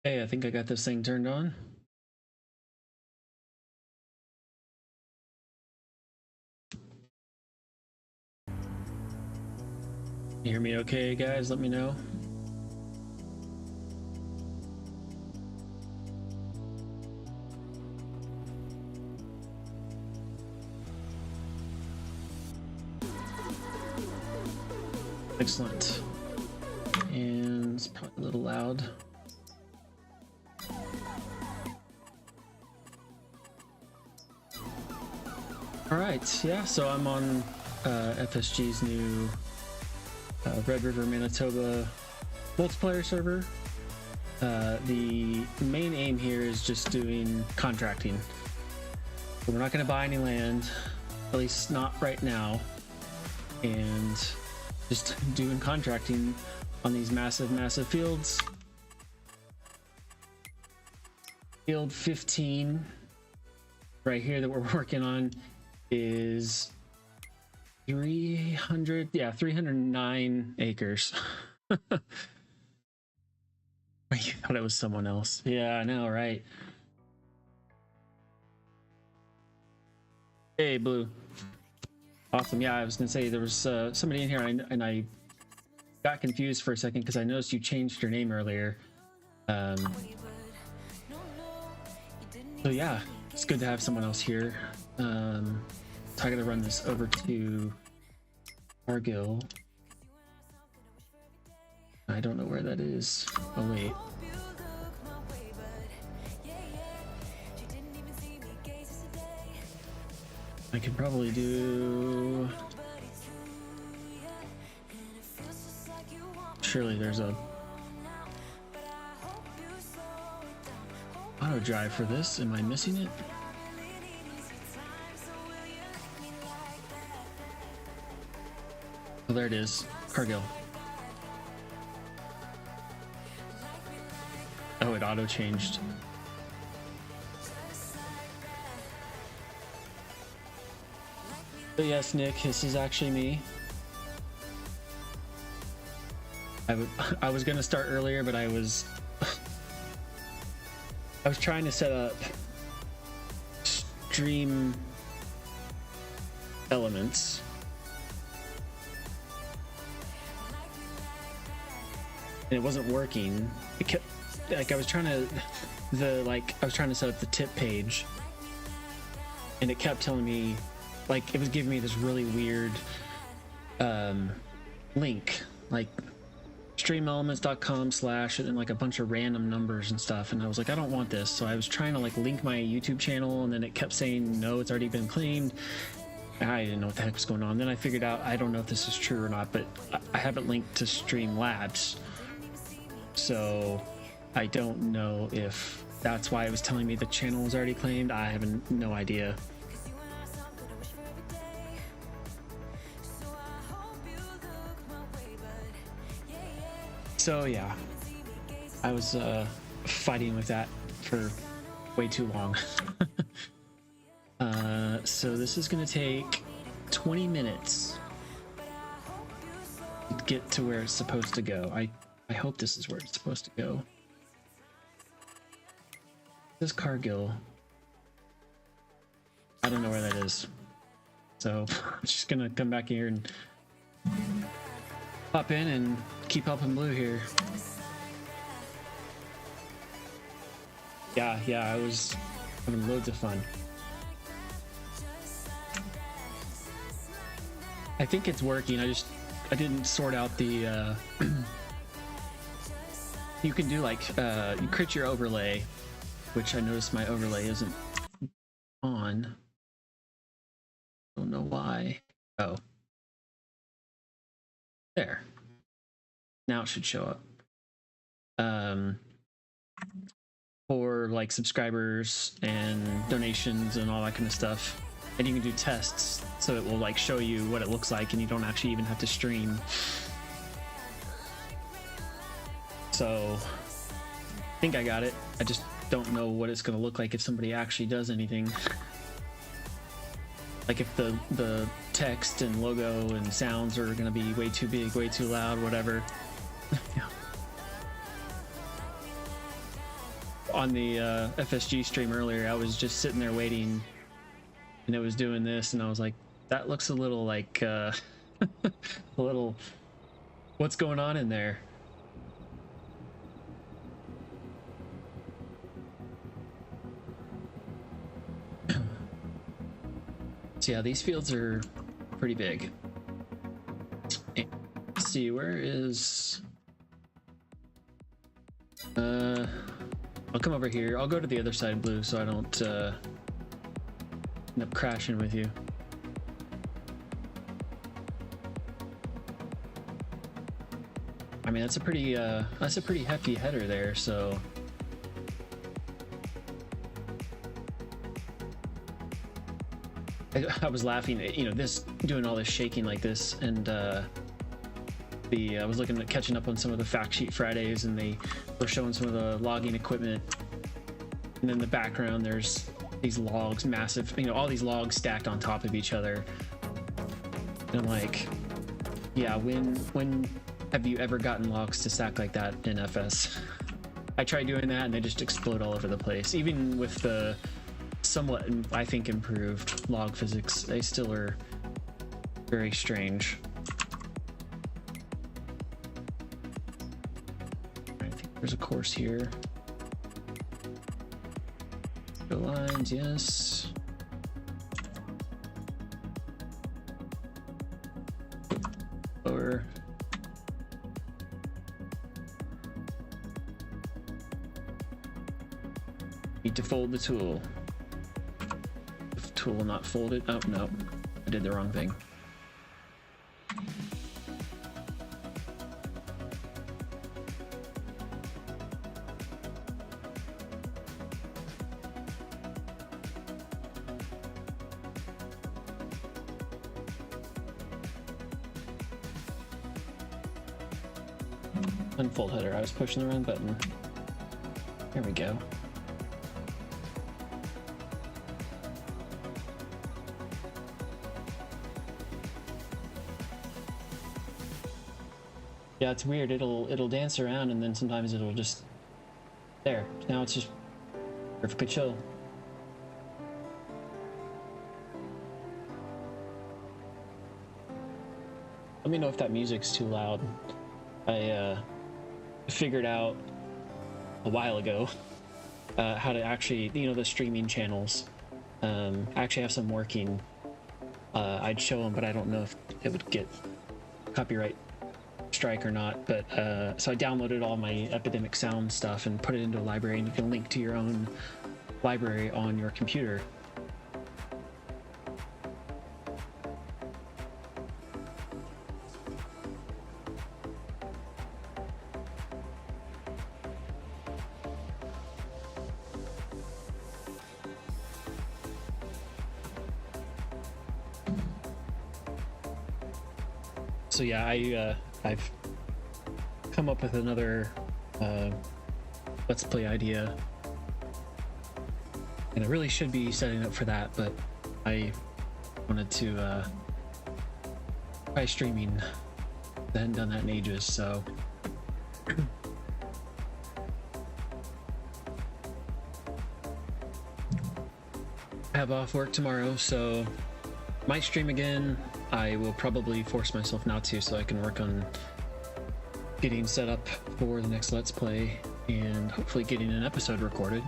Hey, I think I got this thing turned on. You hear me okay, guys? Let me know. Excellent. And it's probably a little loud. All right, yeah, so I'm on FSG's new Red River, Manitoba multiplayer server. The main aim here is just doing contracting. So we're not going to buy any land, at least not right now, and just doing contracting on these massive fields. Field 15 right here that we're working on is 309 acres. I thought it was someone else. Yeah, I know, right? Hey, Blue. Awesome. Yeah, I was gonna say there was somebody in here, and I got confused for a second because I noticed you changed your name earlier. So yeah, it's good to have someone else here. So I gotta run this over to Cargill. I don't know where that is. Oh wait. I could probably do... Surely there's a Autodrive for this. Am I missing it? Oh, there it is. Cargill. Oh, it auto changed. But yes, Nick, this is actually me. I was gonna start earlier, but I was trying to set up stream elements. And it wasn't working. It kept, like, I was trying to set up the tip page, and it kept telling me, like, it was giving me this really weird link, like streamelements.com/ and then like a bunch of random numbers and stuff, and I was like, I don't want this. So I was trying to like link my YouTube channel, and then it kept saying no, it's already been claimed. I didn't know what the heck was going on. Then I figured out, I don't know if this is true or not, but I have it linked to Streamlabs, so I don't know if that's why it was telling me the channel was already claimed. I have no idea. So yeah, I was fighting with that for way too long. So this is gonna take 20 minutes to get to where it's supposed to go. I hope this is where it's supposed to go. This is Cargill. I don't know where that is. So I'm just gonna come back here and pop in and keep helping Blue here. Yeah, I was having loads of fun. I think it's working. I didn't sort out the you can do like you create your overlay, which I noticed my overlay isn't on. Don't know why. Oh, there. Now it should show up. For like subscribers and donations and all that kind of stuff. And you can do tests, so it will like show you what it looks like, and you don't actually even have to stream. So I think I got it. I just don't know what it's going to look like if somebody actually does anything. Like if the text and logo and sounds are going to be way too big, way too loud, whatever. Yeah. on the FSG stream earlier, I was just sitting there waiting, and it was doing this, and I was like, that looks a little like a little, what's going on in there? So yeah, these fields are pretty big. Let's see, where is... I'll come over here. I'll go to the other side, Blue, so I don't end up crashing with you. I mean, that's a pretty hefty header there, so... I was laughing, you know, this doing all this shaking like this, and I was looking at catching up on some of the Fact Sheet Fridays, and they were showing some of the logging equipment, and in the background there's these logs, massive, you know, all these logs stacked on top of each other, and I'm like, yeah, when have you ever gotten logs to stack like that in FS? I tried doing that and they just explode all over the place. Even with the somewhat, I think, improved log physics, they still are very strange. I think there's a course here. Go lines, yes. Lower. Need to fold the tool. Tool not folded. Oh no, I did the wrong thing. Unfold header. I was pushing the wrong button. There we go. Yeah, it's weird. It'll dance around, and then sometimes it'll just there. Now it's just perfectly chill. Let me know if that music's too loud. I figured out a while ago how to actually, you know, the streaming channels. I actually have some working. I'd show them, but I don't know if it would get copyright strike or not, but so I downloaded all my Epidemic Sound stuff and put it into a library, and you can link to your own library on your computer. So yeah, I've come up with another Let's Play idea, and I really should be setting up for that, but I wanted to try streaming. I hadn't done that in ages, so I have off work tomorrow, so might stream again. I will probably force myself not to, so I can work on getting set up for the next Let's Play and hopefully getting an episode recorded.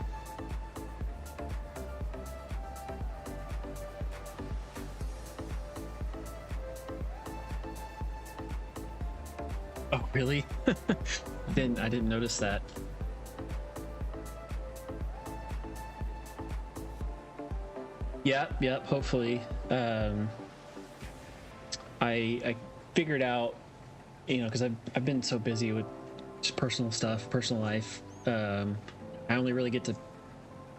Oh, really? I didn't notice that. Yep, hopefully. I figured out, you know, because I've been so busy with just personal stuff, personal life. I only really get to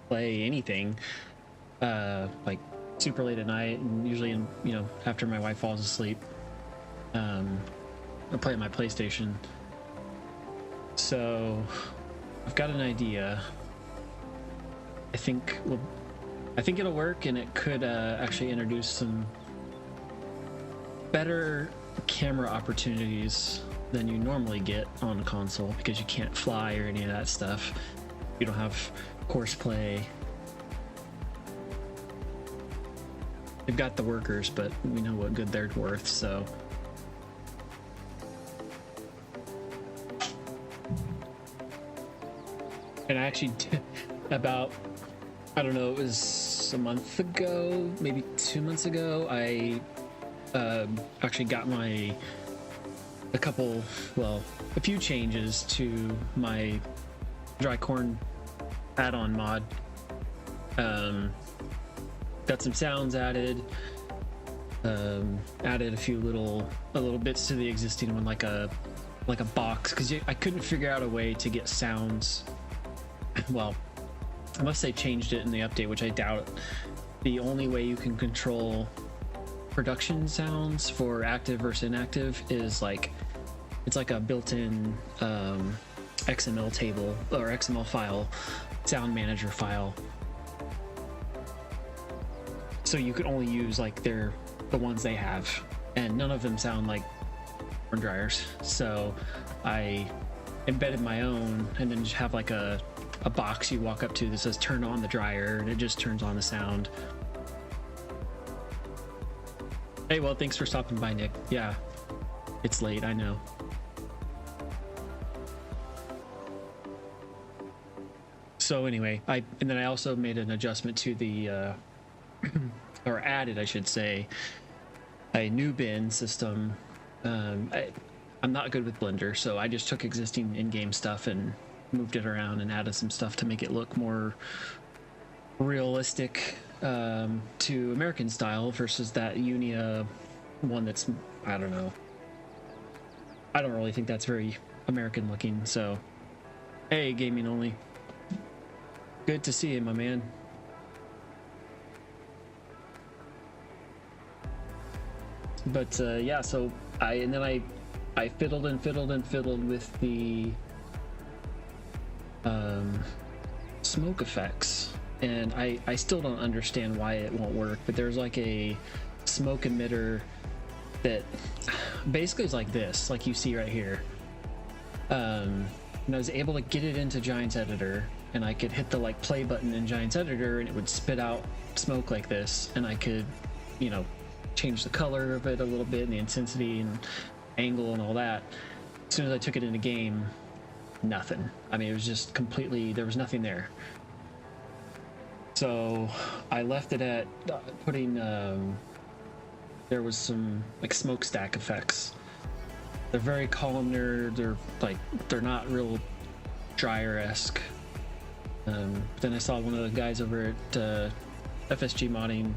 play anything like super late at night, and usually you know, after my wife falls asleep. I play on my PlayStation. So I've got an idea. I think it'll work, and it could actually introduce some better camera opportunities than you normally get on a console, because you can't fly or any of that stuff. you don't have coarse play. They've got the workers, but we know what good they're worth, so. And I actually did about, I don't know, it was a month ago, maybe 2 months ago, I actually got a few changes to my dry corn add-on mod. Got some sounds added, added a few little bits to the existing one, like a box, because I couldn't figure out a way to get sounds. Well, unless they changed it in the update, which I doubt. The only way you can control production sounds for active versus inactive is it's like a built-in XML table or XML file, sound manager file. So you could only use the ones they have, and none of them sound like corn dryers. So I embedded my own, and then just have a box you walk up to that says turn on the dryer, and it just turns on the sound. Hey, well, thanks for stopping by, Nick. Yeah, it's late, I know. So anyway, and then I also made an adjustment to the or added, I should say, a new bin system. I'm not good with Blender, so I just took existing in-game stuff and moved it around and added some stuff to make it look more realistic to American style versus that Unia one that's, I don't know. I don't really think that's very American looking, so. Hey, gaming only. Good to see you, my man. But yeah, so I fiddled and fiddled and fiddled with the smoke effects, and I still don't understand why it won't work, but there's a smoke emitter that basically is like this, like you see right here. And I was able to get it into Giants Editor, and I could hit the play button in Giants Editor, and it would spit out smoke like this, and I could, change the color of it a little bit and the intensity and angle and all that. As soon as I took it in the game, nothing. I mean, it was just completely, there was nothing there. So I left it at putting, there was some smokestack effects. They're very columnar, they're not real dryer-esque. Then I saw one of the guys over at FSG Modding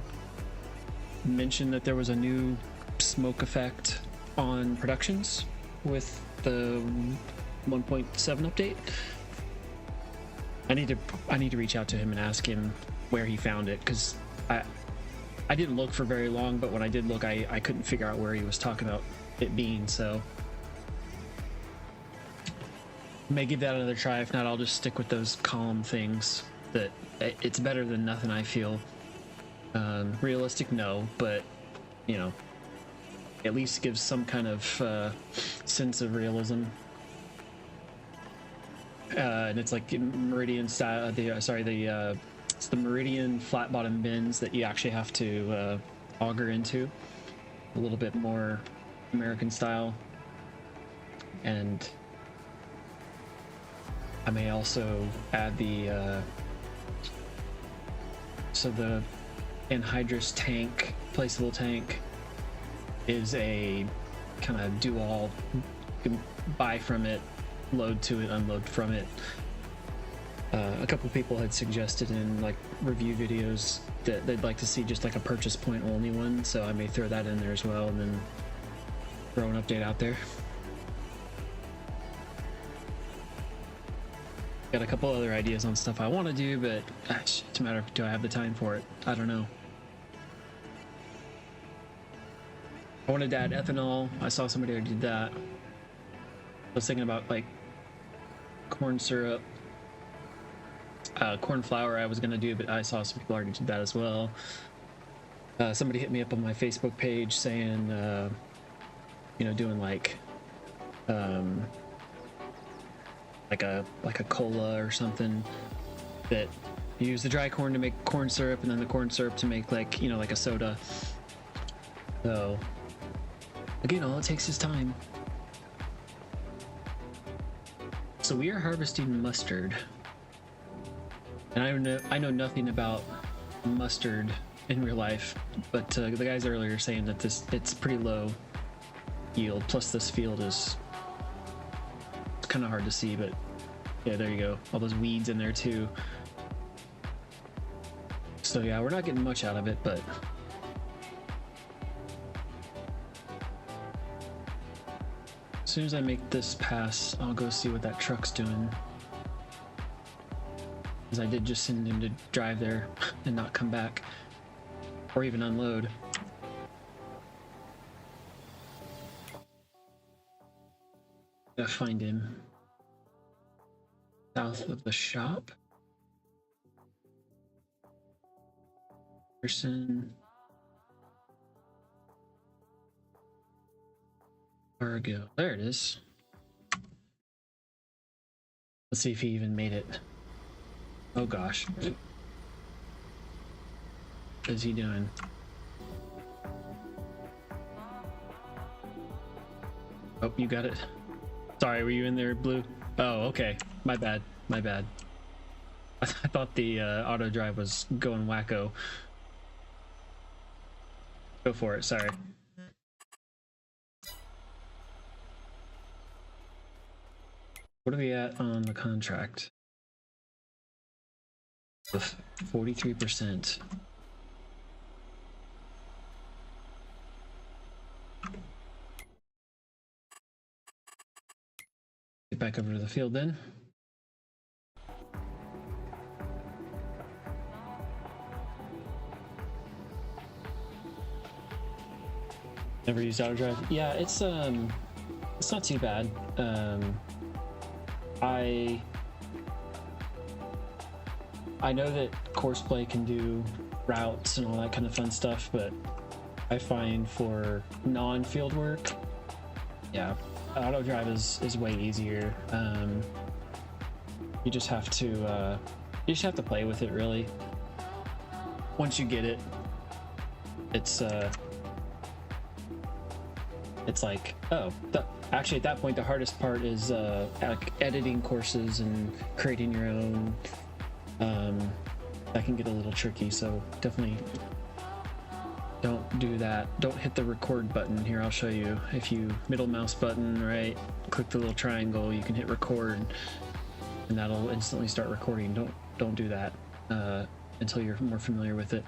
mention that there was a new smoke effect on productions with the 1.7 update. I need to reach out to him and ask him where he found it, because I didn't look for very long, but when I did look, I couldn't figure out where he was talking about it being, so may give that another try. If not, I'll just stick with those column things. That it's better than nothing, I feel. Realistic, no, but at least gives some kind of sense of realism. And it's like Meridian style. It's the Meridian flat bottom bins that you actually have to auger into, a little bit more American style. And I may also add the anhydrous tank, placeable tank, is a kind of do-all. You can buy from it, load to it, unload from it. A couple people had suggested in review videos that they'd like to see just a purchase point only one, so I may throw that in there as well, and then throw an update out there. Got a couple other ideas on stuff I want to do, but it's a matter of, do I have the time for it? I don't know. I wanted to add ethanol. I saw somebody already did that. I was thinking about corn syrup, corn flour I was gonna do, but I saw some people already did that as well. Somebody hit me up on my Facebook page saying, doing like a cola or something. that you use the dry corn to make corn syrup, and then the corn syrup to make like, you know, like a soda. So again, all it takes is time. So we are harvesting mustard, and I know nothing about mustard in real life, but the guys earlier saying that it's pretty low yield. Plus, this field is kind of hard to see, but yeah, there you go. All those weeds in there too. So yeah, we're not getting much out of it, but as soon as I make this pass, I'll go see what that truck's doing. Because I did just send him to drive there and not come back, or even unload. Gotta find him. South of the shop. Person. Cargo. There it is. Let's see if he even made it. Oh gosh. What is he doing? Oh, you got it. Sorry, were you in there, Blue? Oh, okay. My bad. My bad. I thought the Autodrive was going wacko. Go for it, sorry. What are we at on the contract? 43%. Get back over to the field then. Never used Autodrive. Yeah, it's not too bad. I know that Courseplay can do routes and all that kind of fun stuff, but I find for non-field work, yeah, Autodrive is way easier. You just have to play with it, really. Once you get it, it's like, oh, actually at that point the hardest part is like editing courses and creating your own. That can get a little tricky, so definitely don't do that. Don't hit the record button. Here, I'll show you. If you middle mouse button, right, click the little triangle, you can hit record, and that'll instantly start recording. Don't do that until you're more familiar with it.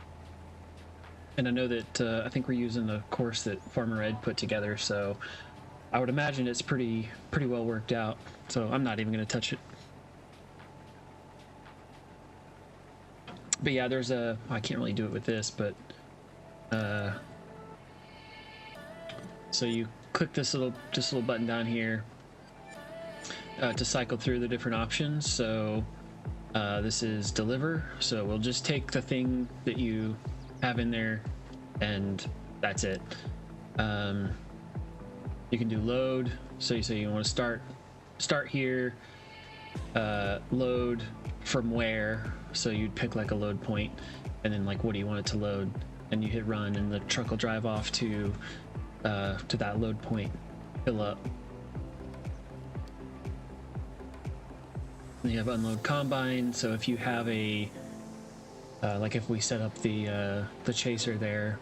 And I know that I think we're using the course that Farmer Ed put together, so I would imagine it's pretty well worked out. So I'm not even going to touch it. But yeah, there's I can't really do it with this, but so you click this little button down here to cycle through the different options. So this is deliver, so we'll just take the thing that you have in there and that's it. You can do load, so you want to start here, load from where, so you'd pick like a load point, and then like what do you want it to load, and you hit run and the truck will drive off to that load point, fill up. And you have unload combine, so if you have a like if we set up the chaser there,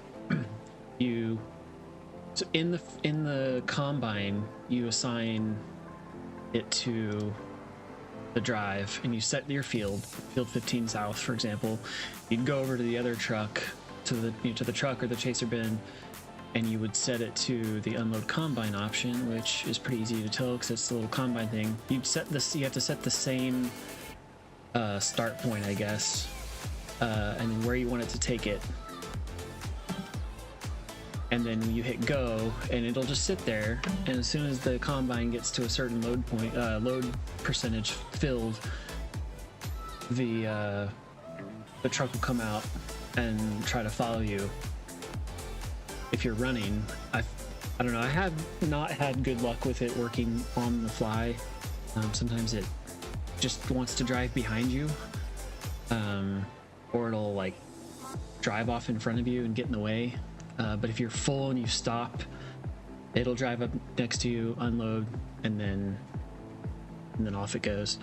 so in the combine you assign it to the drive, and you set your field 15 south, for example. You'd go over to the other truck, to the truck or the chaser bin, and you would set it to the unload combine option, which is pretty easy to tell because it's the little combine thing. You have to set the same start point, I guess, and then where you want it to take it. And then you hit go, and it'll just sit there. And as soon as the combine gets to a certain load point, load percentage filled, the truck will come out and try to follow you. If you're running, I don't know. I have not had good luck with it working on the fly. Sometimes it just wants to drive behind you, or it'll like drive off in front of you and get in the way. But if you're full and you stop, it'll drive up next to you, unload, and then off it goes.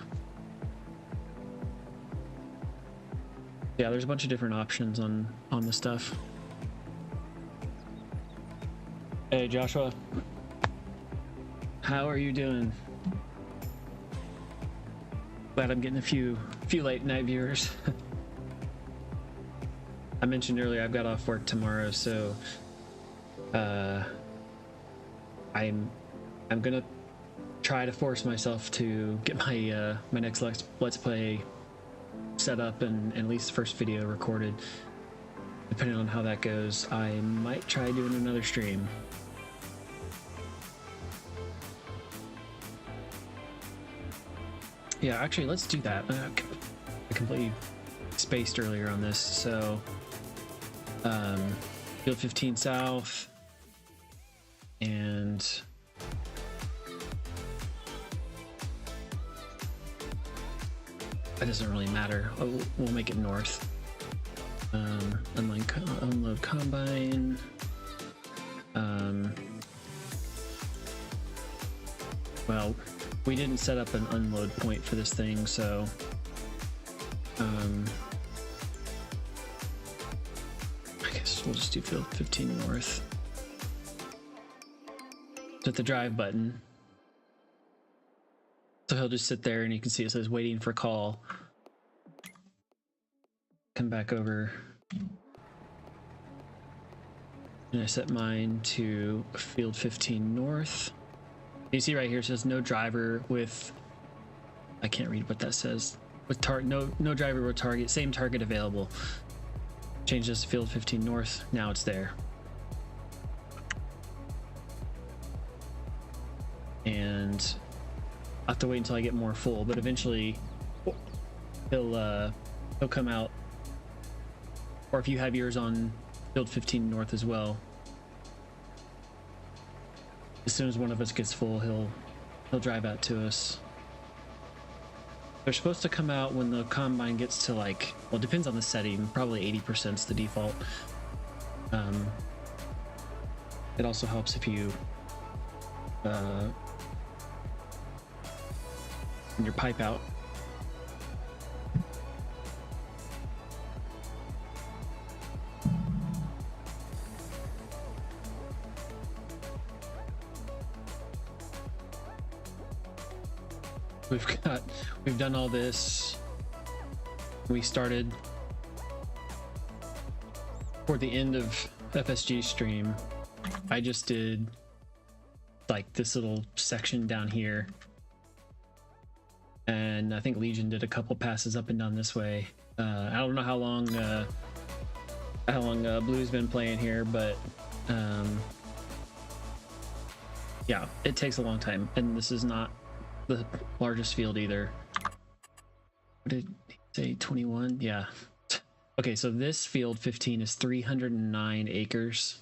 Yeah, there's a bunch of different options on the stuff. Hey Joshua, how are you doing? Glad I'm getting a few late night viewers. I mentioned earlier I've got off work tomorrow, so I'm gonna try to force myself to get my my next let's play set up and at least the first video recorded. Depending on how that goes, I might try doing another stream. Yeah, actually, let's do that. I completely spaced earlier on this. So, field 15 south, and that doesn't really matter. We'll make it north. Unload combine. Well, we didn't set up an unload point for this thing, so I guess we'll just do field 15 north. Hit the drive button. So he'll just sit there and you can see it says waiting for call. Come back over. And I set mine to field 15 north. You see right here it says no driver with, I can't read what that says. With no driver with target, same target available. Change this to field 15 north. Now it's there. And I'll have to wait until I get more full, but eventually he'll come out. Or if you have yours on field 15 north as well, as soon as one of us gets full, he'll drive out to us. They're supposed to come out when the combine gets to like, well, it depends on the setting, probably 80% is the default. It also helps if you run your pipe out. We've done all this. We started toward the end of FSG stream. I just did like this little section down here, and I think Legion did a couple passes up and down this way. I don't know how long Blue's been playing here, but yeah, it takes a long time, and this is not the largest field either. What did he say? 21? Yeah. Okay, so this field 15 is 309 acres.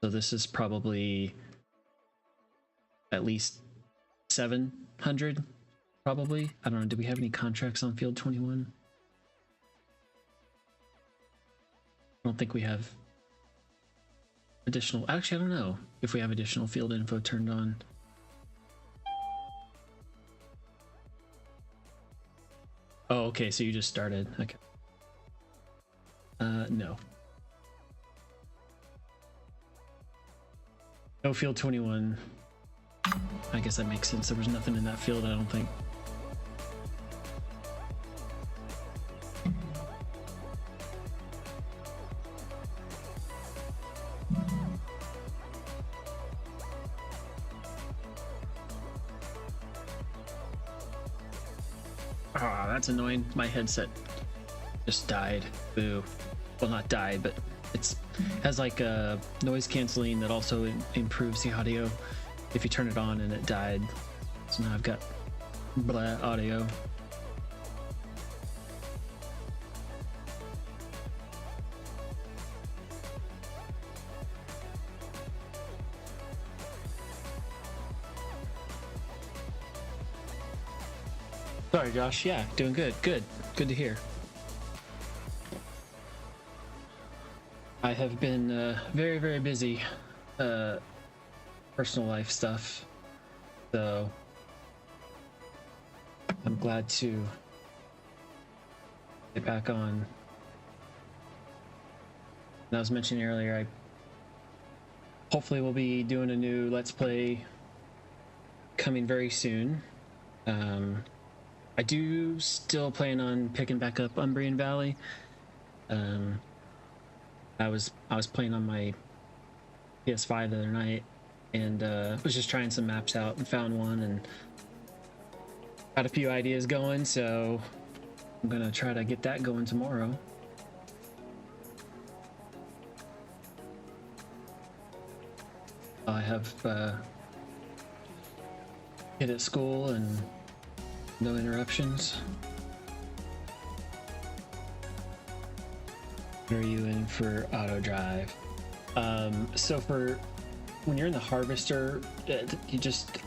So this is probably at least 700, probably. I don't know. Do we have any contracts on field 21? I don't think we have additional. Actually, I don't know if we have additional field info turned on. Oh, okay, so you just started. Okay. No. No field 21. I guess that makes sense. There was nothing in that field, I don't think. Ah, that's annoying. My headset just died. Boo. Well, not died, but it has like a noise canceling that also improves the audio if you turn it on, and it died. So now I've got blah audio. Sorry, Josh. Yeah, doing good. Good. Good to hear. I have been very, very busy. Personal life stuff. So I'm glad to get back on. And I was mentioning earlier, I hopefully will be doing a new Let's Play coming very soon. I do still plan on picking back up Umbrian Valley. I was playing on my PS5 the other night and was just trying some maps out and found one and got a few ideas going, so I'm gonna try to get that going tomorrow. I have kid at school and no interruptions. What are you in for Autodrive? So for when you're in the harvester, you just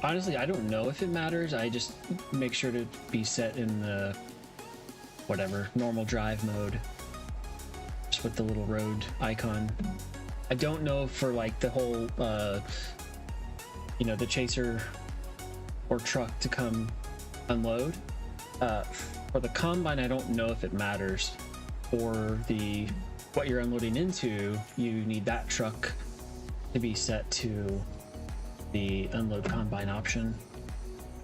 honestly, I don't know if it matters. I just make sure to be set in the whatever normal drive mode, just with the little road icon. I don't know for like the whole you know, the chaser or truck to come unload. For the combine, I don't know if it matters. For the what you're unloading into, you need that truck to be set to the unload combine option,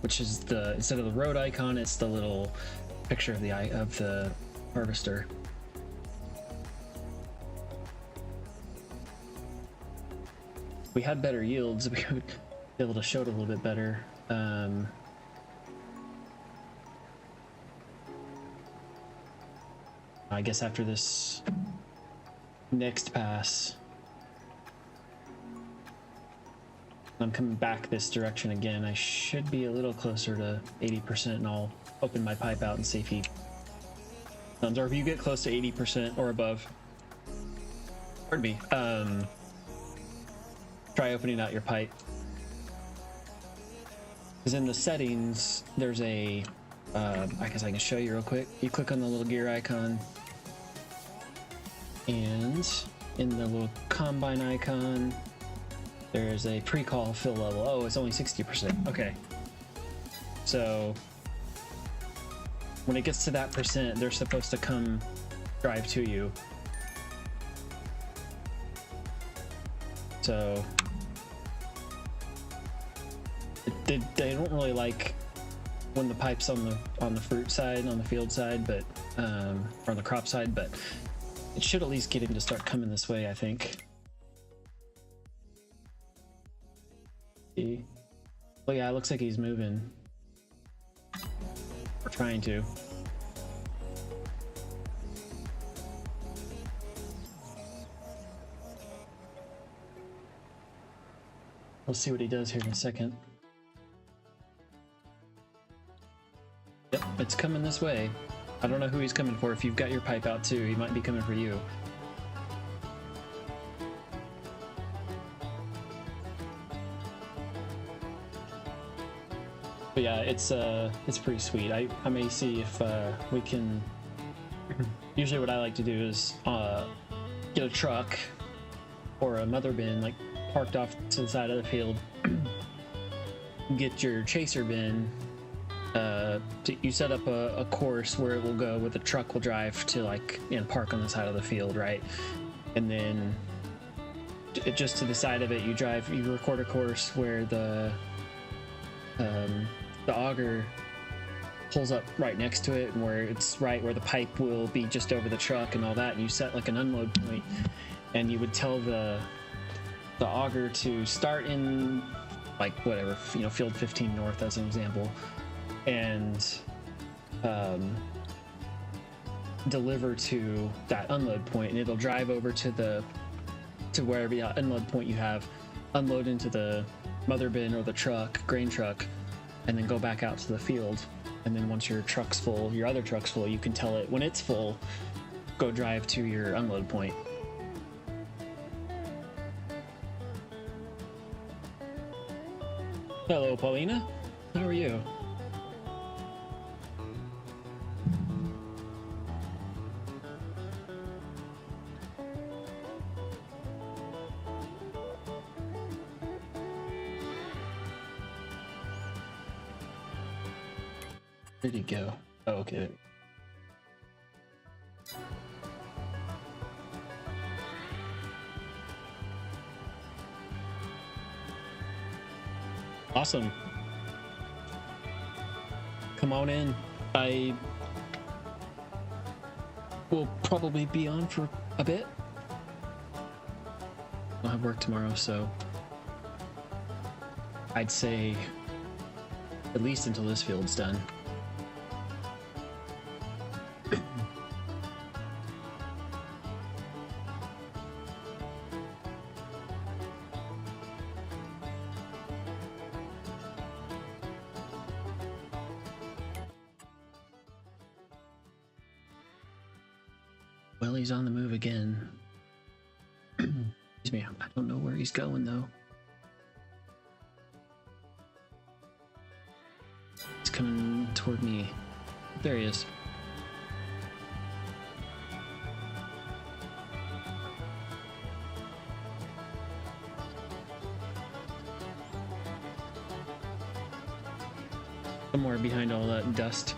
which is the, instead of the road icon, it's the little picture of the harvester. If we had better yields, we would be able to show it a little bit better. I guess after this next pass, I'm coming back this direction again. I should be a little closer to 80%, and I'll open my pipe out and see if he comes. Or if you get close to 80% or above, pardon me, try opening out your pipe. Because in the settings, there's a, I guess I can show you real quick. You click on the little gear icon, and in the little combine icon, there's a pre-call fill level. Oh, it's only 60%. Okay. So when it gets to that percent, they're supposed to come drive to you. So they don't really like when the pipe's on the fruit side, on the field side, but or on the crop side, but it should at least get him to start coming this way, I think. See? Well, yeah, it looks like he's moving. Or trying to. We'll see what he does here in a second. Yep, it's coming this way. I don't know who he's coming for. If you've got your pipe out too, he might be coming for you. But yeah, it's pretty sweet. I may see if we can. Usually, what I like to do is get a truck or a mother bin, like parked off to the side of the field. Get your chaser bin. You set up a course where it will go, where the truck will drive to, like, and park on the side of the field, right? And then just to the side of it, you record a course where the auger pulls up right next to it, and where it's right where the pipe will be just over the truck and all that. And you set like an unload point, and you would tell the auger to start in, like, whatever, you know, field 15 north as an example, and deliver to that unload point, and it'll drive over to wherever unload point you have, unload into the mother bin or the truck, grain truck, and then go back out to the field. And then once your truck's full, your other truck's full, you can tell it when it's full, go drive to your unload point. Hello, Paulina. How are you? Where'd he go? Oh, okay. Awesome. Come on in. I will probably be on for a bit. I'll have work tomorrow, so I'd say at least until this field's done. Well, he's on the move again. Excuse me, I don't know where he's going though. He's coming toward me. There he is. Somewhere behind all that dust.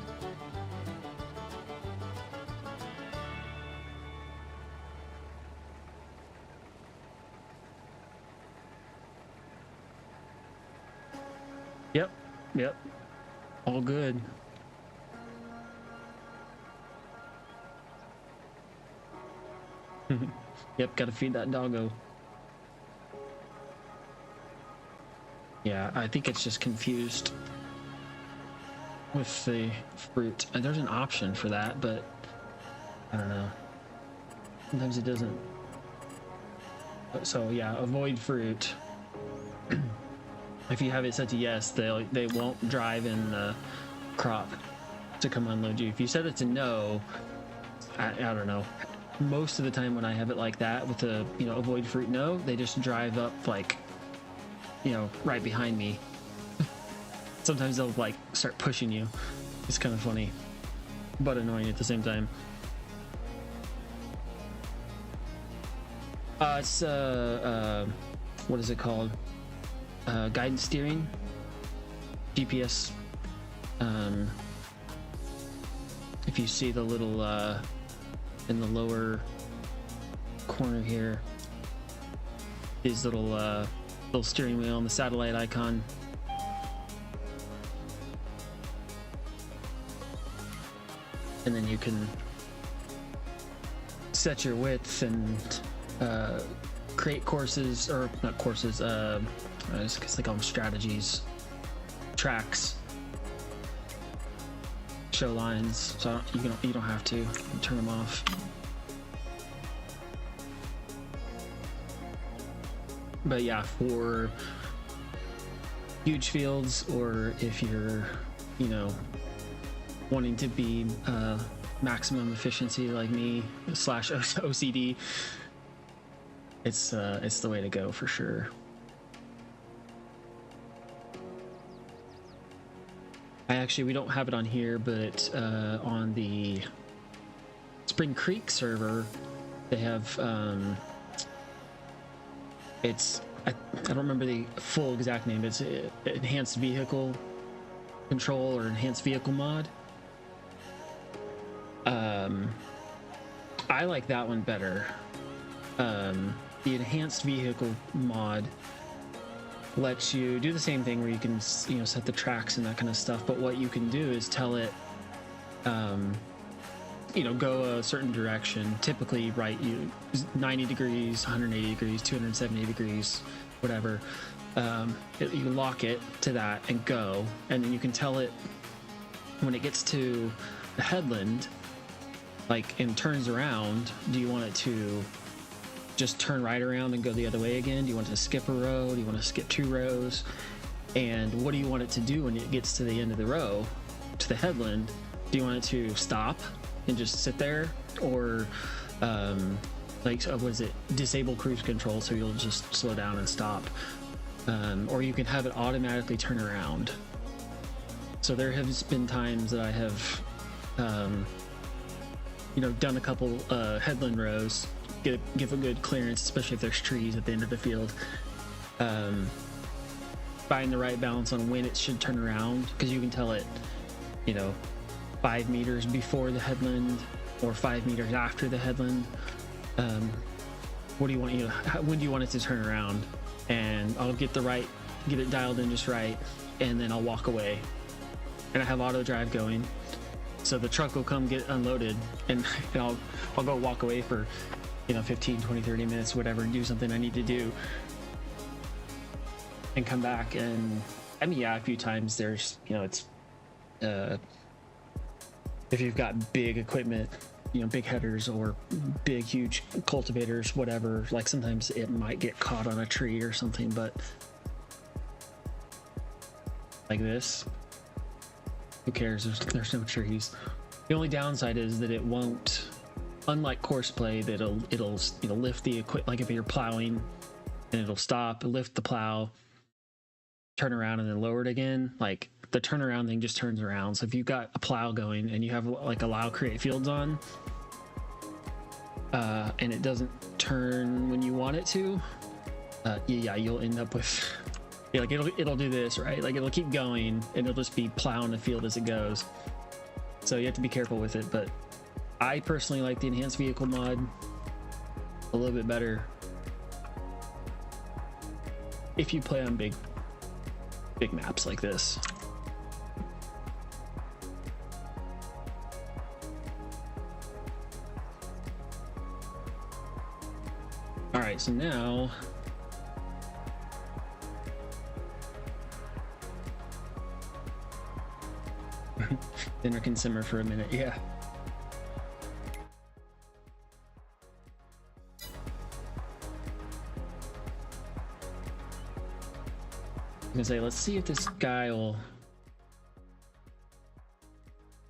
Yep. All good. Yep, gotta feed that doggo. Yeah, I think it's just confused with the fruit. And there's an option for that, but I don't know. Sometimes it doesn't. So yeah, avoid fruit. If you have it set to yes, they won't drive in the crop to come unload you. If you set it to no, I don't know. Most of the time when I have it like that with the avoid fruit no, they just drive up like right behind me. Sometimes they'll like start pushing you. It's kind of funny, but annoying at the same time. It's what is it called? Guidance steering, GPS. If you see the little in the lower corner here, these little steering wheel and the satellite icon. And then you can set your width and create courses, or not courses, I guess they call them strategies, tracks, show lines. So you don't have to. You can turn them off. But yeah, for huge fields, or if you're wanting to be maximum efficiency like me / OCD, it's the way to go for sure. We don't have it on here, but on the Spring Creek server, they have I don't remember the full exact name. It's enhanced vehicle control or enhanced vehicle mod. I like that one better. The enhanced vehicle mod lets you do the same thing where you can set the tracks and that kind of stuff, but what you can do is tell it go a certain direction, typically right 90 degrees, 180 degrees, 270 degrees, whatever. You lock it to that and go, and then you can tell it when it gets to the headland, and turns around, do you want it to just turn right around and go the other way again? Do you want it to skip a row? Do you want to skip 2 rows? And what do you want it to do when it gets to the end of the row, to the headland? Do you want it to stop and just sit there, or what is it, disable cruise control, so you'll just slow down and stop? Or you can have it automatically turn around. So there has been times that I have done a couple headland rows, give a good clearance, especially if there's trees at the end of the field. Find the right balance on when it should turn around, because you can tell it 5 meters before the headland or 5 meters after the headland. What do you want? When do you want it to turn around? And I'll get it dialed in just right, and then I'll walk away. And I have Autodrive going, so the truck will come get unloaded, and I'll go walk away for 15, 20, 30 minutes, whatever, and do something I need to do, and come back. And I mean, yeah, a few times there's it's if you've got big equipment, big headers or big huge cultivators, whatever, like sometimes it might get caught on a tree or something, but like this, who cares? There's no trees. The only downside is that it won't, unlike course play, that it'll lift the equipment, like if you're plowing, and it'll stop, lift the plow, turn around, and then lower it again. Like the turnaround thing just turns around. So if you've got a plow going and you have like allow create fields on, and it doesn't turn when you want it to, yeah, you'll end up with like it'll do this, right? Like it'll keep going and it'll just be plowing the field as it goes. So you have to be careful with it. But I personally like the enhanced vehicle mod a little bit better if you play on big maps like this. All right, so now dinner can simmer for a minute. Yeah. I'm gonna say, let's see if this guy will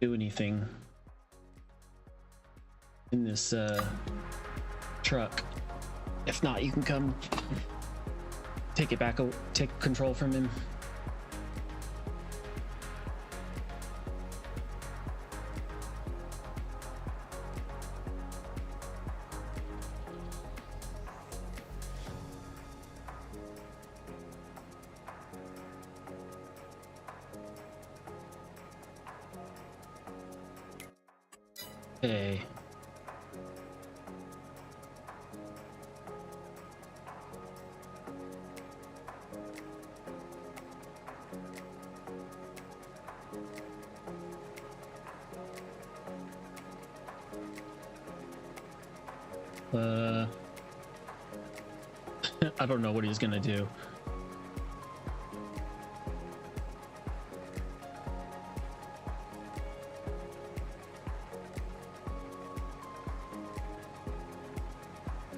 do anything in this truck. If not, you can come take it back, take control from him. Okay. I don't know what he's gonna do.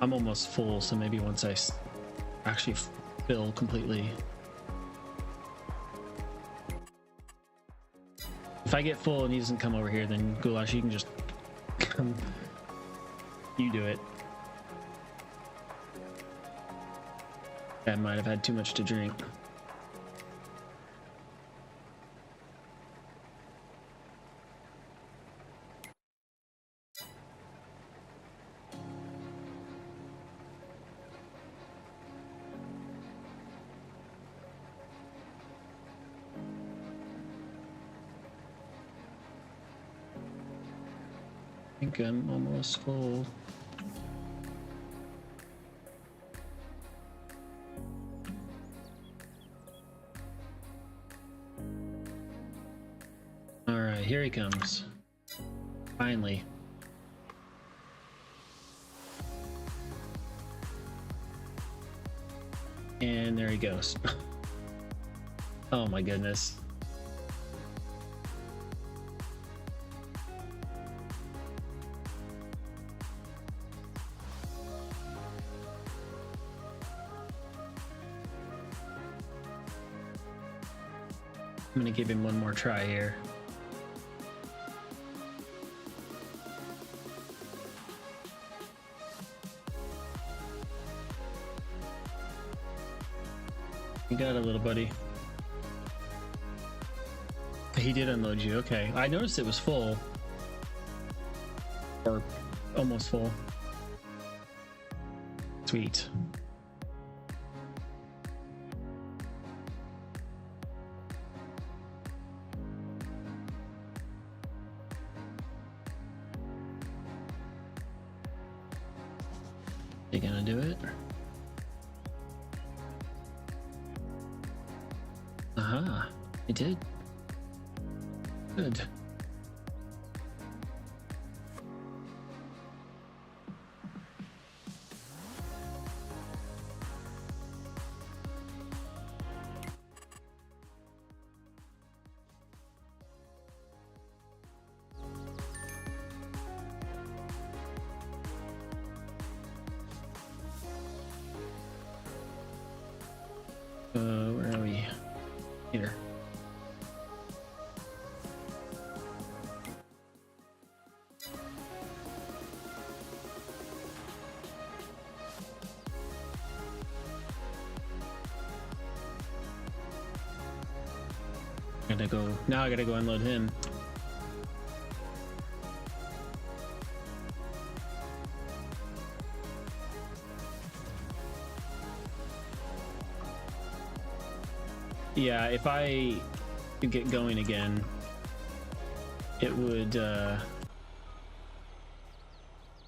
I'm almost full, so maybe once I actually fill completely. If I get full and he doesn't come over here, then Goulash, you can just come. You do it. I might have had too much to drink. I think I'm almost full. All right, here he comes. Finally. And there he goes. Oh my goodness. I'm gonna give him one more try here. You got it, little buddy. He did unload you. Okay. I noticed it was full. Or almost full. Sweet. They gonna do it? Aha, it did. Good. Where are we? Here. Now I gotta go unload him. Yeah, if I could get going again, it would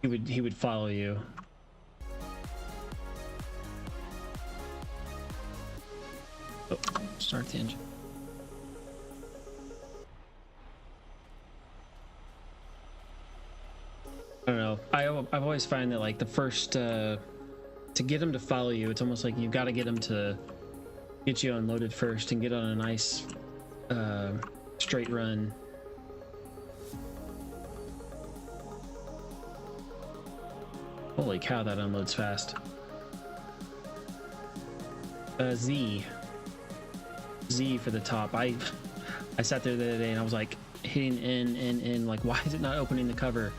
he would follow you. Oh, start the engine. I don't know. I've always find that like the first to get him to follow you, it's almost like you've got to get him to get you unloaded first and get on a nice straight run. Holy cow, that unloads fast. Z for the top. I sat there the other day and I was like hitting N, like why is it not opening the cover?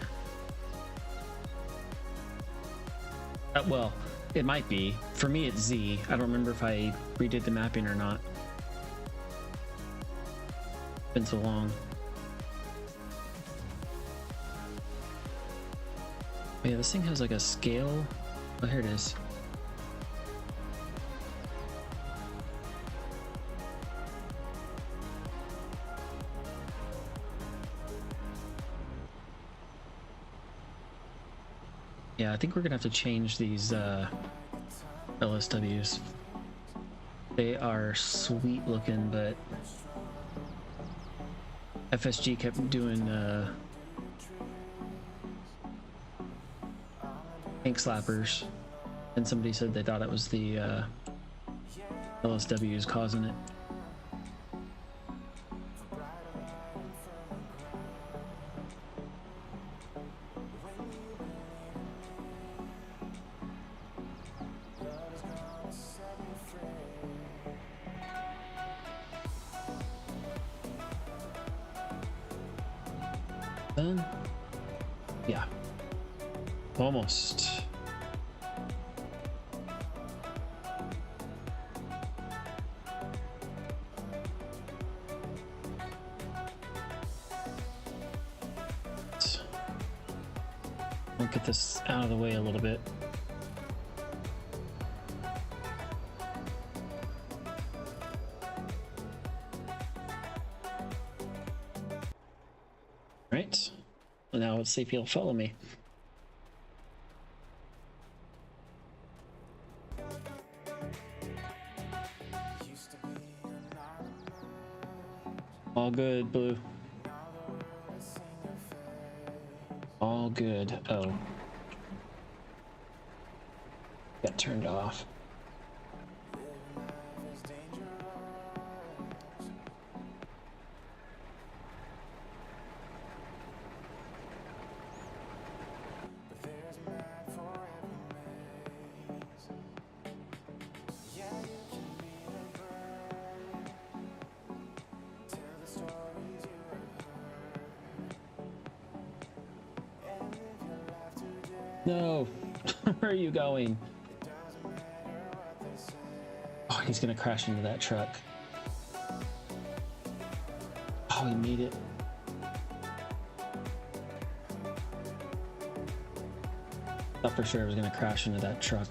Well, it might be. For me, it's Z. I don't remember if I redid the mapping or not. It's been so long. Oh, yeah, this thing has like a scale. Oh, here it is. Yeah, I think we're gonna have to change these LSWs. They are sweet looking, but FSG kept doing ink slappers, and somebody said they thought it was the LSWs causing it. Done? Yeah. Almost. I'll get this out of the way a little bit. Right. Well, now let's see if he'll follow me. All good, Blue. All good. Oh. Got turned off. No, where are you going? Oh, he's gonna crash into that truck. Oh, he made it. Thought for sure I was gonna crash into that truck.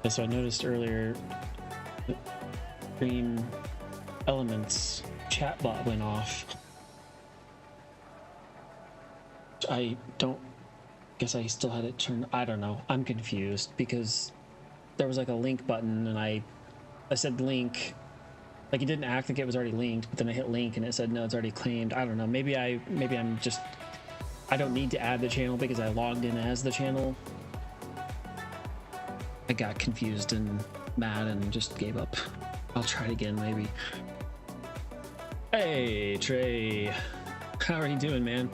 Yeah, so I noticed earlier the Stream Elements chatbot went off. I don't guess I still had it turned. I don't know. I'm confused because there was like a link button and I said link, like it didn't act like it was already linked, but then I hit link and it said no, it's already claimed. I don't know. Maybe I'm just, I don't need to add the channel because I logged in as the channel. I got confused and mad and just gave up. I'll try it again maybe. Hey Trey, how are you doing, man?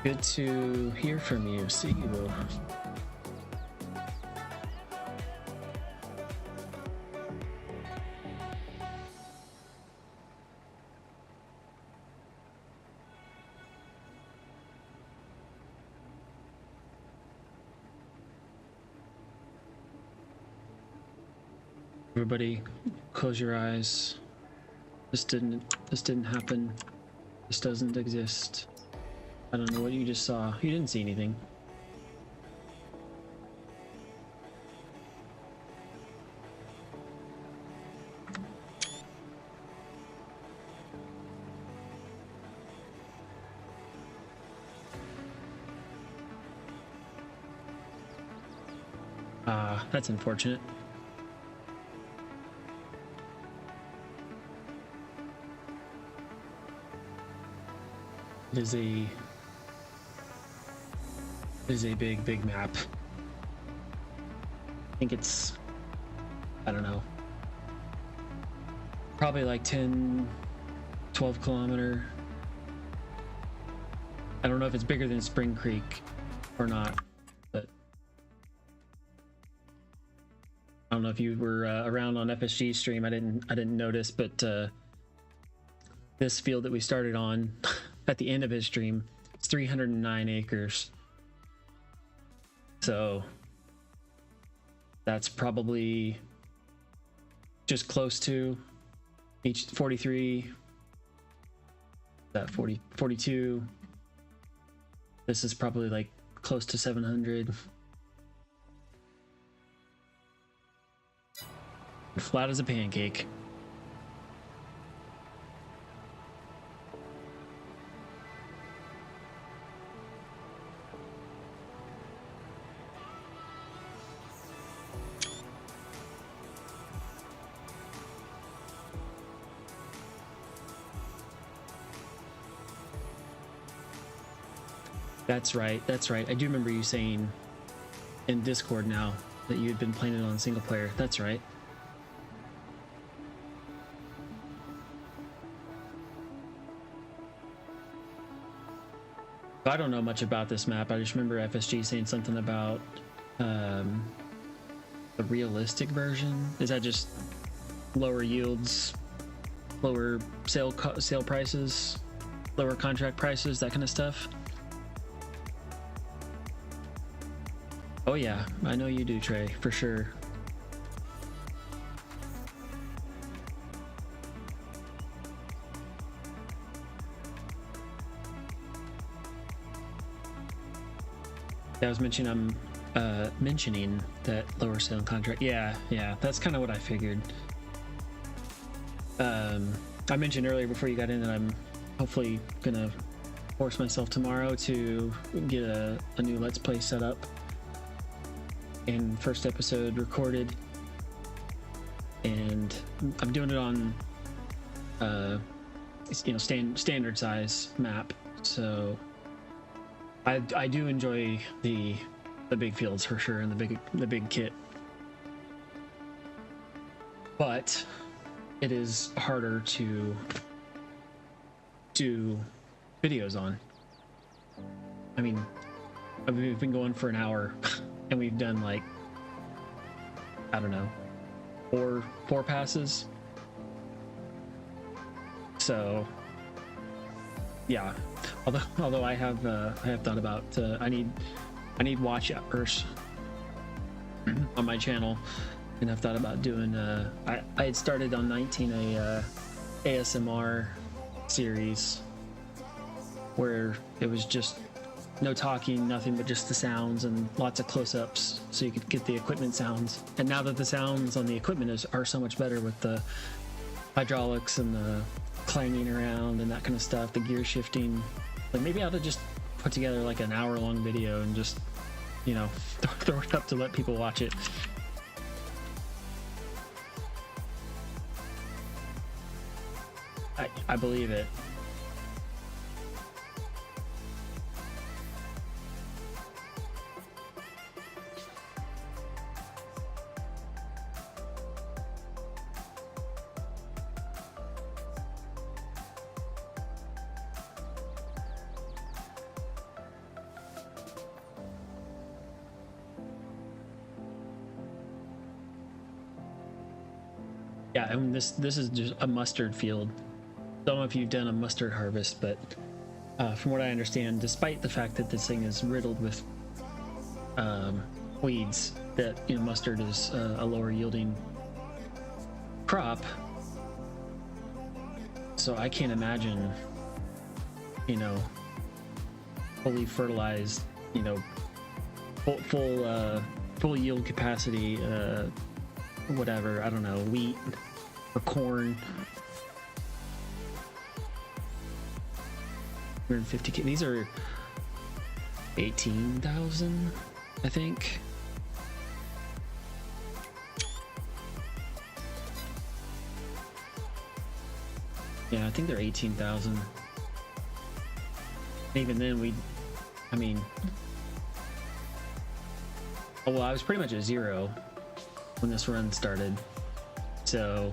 Good to hear from you. See you. Everybody, close your eyes. This didn't happen. This doesn't exist. I don't know what you just saw. You didn't see anything. That's unfortunate. It is a big map. I think it's, I don't know, probably like 10, 12 kilometer. I don't know if it's bigger than Spring Creek or not, but I don't know if you were around on FSG stream. I didn't notice, but this field that we started on at the end of his stream, it's 309 acres. So that's probably just close to each 43, that 42. This is probably like close to 700. Flat as a pancake. That's right. That's right. I do remember you saying in Discord now that you had been playing it on single player. That's right. I don't know much about this map. I just remember FSG saying something about the realistic version. Is that just lower yields, lower sale prices, lower contract prices, that kind of stuff? Oh yeah, I know you do, Trey, for sure. I was mentioning mentioning that lower sale contract. Yeah, that's kind of what I figured. I mentioned earlier before you got in that I'm hopefully gonna force myself tomorrow to get a new Let's Play set up and first episode recorded, and I'm doing it on standard size map, so I do enjoy the big fields for sure and the big kit, but it is harder to do videos on. I mean, we've been going for an hour and we've done like, I don't know, four passes. So yeah, although I have thought about I need watch hours on my channel And I've thought about doing I had started on 19 a ASMR series where it was just no talking, nothing but just the sounds and lots of close-ups so you could get the equipment sounds. And now that the sounds on the equipment are so much better with the hydraulics and the clanging around and that kind of stuff, the gear shifting, like maybe I ought to just put together like an hour-long video and just, you know, throw it up to let people watch it. I believe it. Yeah, I mean this is just a mustard field. I don't know if you've done a mustard harvest, but from what I understand, despite the fact that this thing is riddled with weeds, that, you know, mustard is a lower yielding crop. So I can't imagine, you know, fully fertilized, you know, full yield capacity, whatever, I don't know, wheat or corn. 150K. These are 18,000, I think. Yeah, I think they're 18,000. Even then, I mean, oh, well, I was pretty much at 0 when this run started, so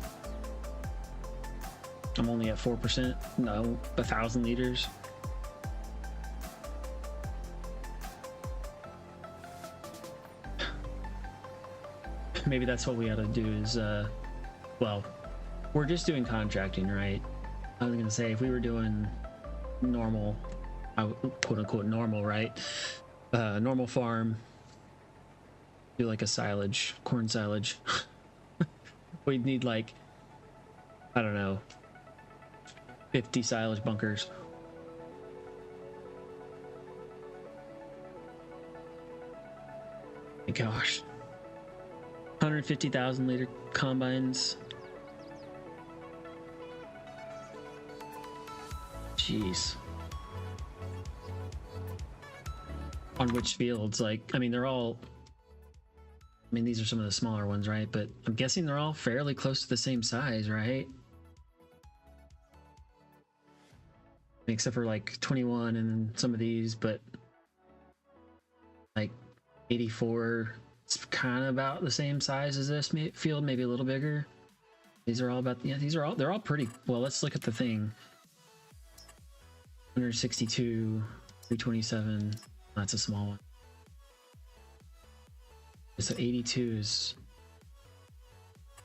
I'm only at 4%. No, 1,000 liters. Maybe that's what we ought to do is, well, we're just doing contracting, right? I was gonna say, if we were doing normal, quote unquote normal, right? Normal farm, do like a silage, corn silage. We'd need like, I don't know, 50 silage bunkers. Gosh. 150,000 liter combines. Jeez. On which fields? Like, I mean, they're all, I mean, these are some of the smaller ones, right? But I'm guessing they're all fairly close to the same size, right? Except for like 21 and then some of these, but like 84, it's kind of about the same size as this field, maybe a little bigger. These are all about, yeah, they're all pretty, well, let's look at the thing. 162, 327, that's a small one. So 82 is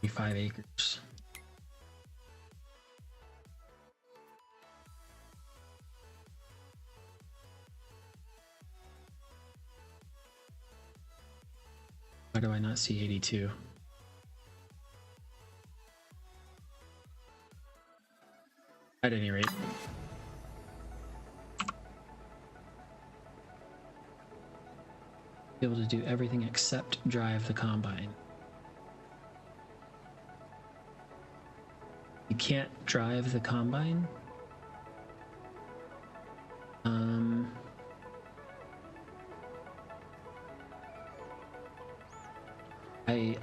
35 acres. Why do I not see 82? At any rate. Be able to do everything except drive the combine. You can't drive the combine?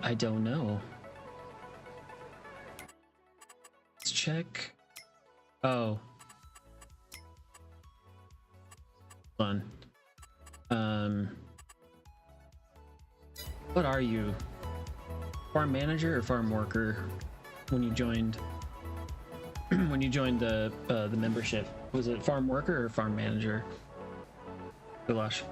I don't know. Let's check. Oh. Hold on. What are you? Farm manager or farm worker? When you joined the membership, was it farm worker or farm manager? Goulash.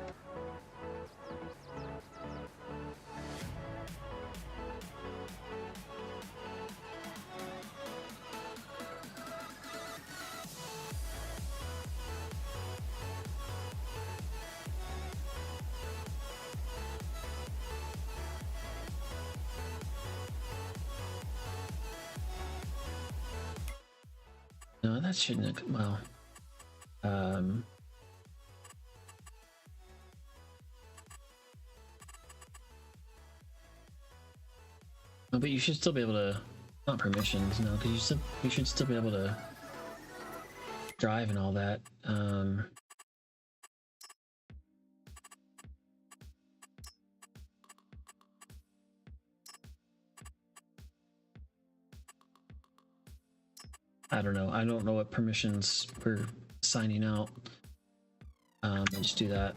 No, that shouldn't have, well, oh, but you should still be able to, not permissions, no, because you should still be able to drive and all that. I don't know. I don't know what permissions we're signing out. I'll just do that.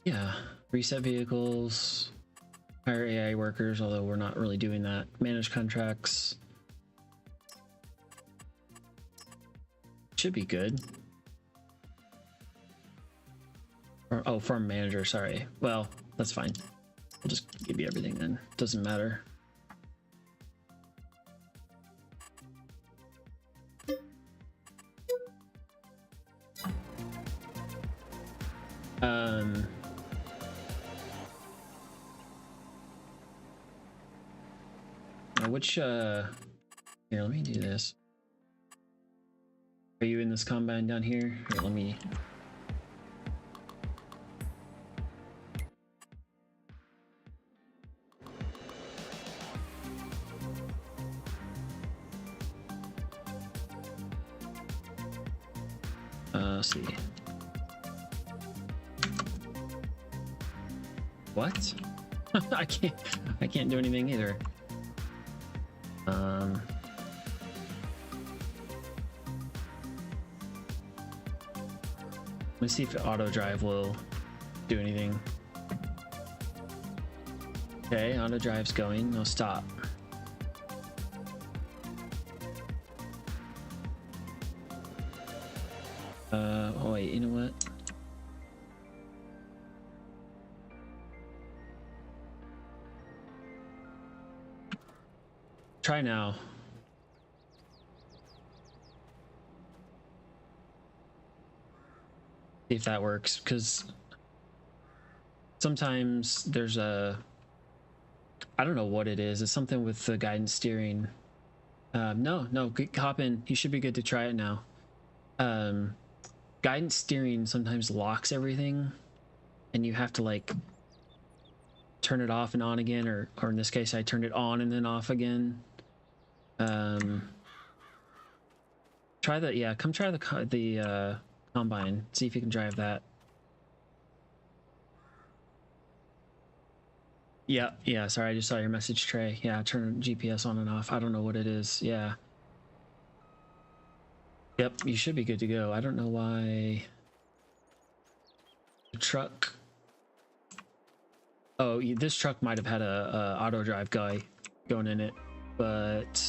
Yeah, reset vehicles, hire AI workers, although we're not really doing that. Manage contracts. Should be good. Oh, farm manager, sorry. Well, that's fine. I'll just give you everything then. Doesn't matter. Which, here, let me do this. Are you in this combine down here? Here, let me... let's see. What? I can't do anything either. Let's see if Autodrive will do anything. Okay, Autodrive's going. No, stop. Oh wait, you know what? Try now. See if that works, because sometimes there's a, I don't know what it is. It's something with the guidance steering. No, hop in. You should be good to try it now. Guidance steering sometimes locks everything, and you have to like turn it off and on again, or in this case I turned it on and then off again. Try that. Yeah, come try the combine, see if you can drive that. Yeah, sorry, I just saw your message, Trey. Yeah, turn GPS on and off. I don't know what it is. Yeah. Yep, you should be good to go. I don't know why the truck. Oh, this truck might have had a Autodrive guy going in it, but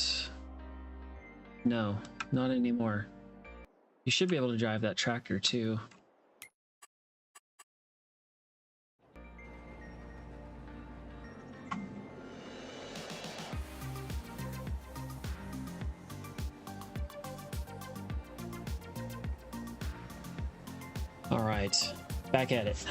no, not anymore. You should be able to drive that tractor too. All right, back at it.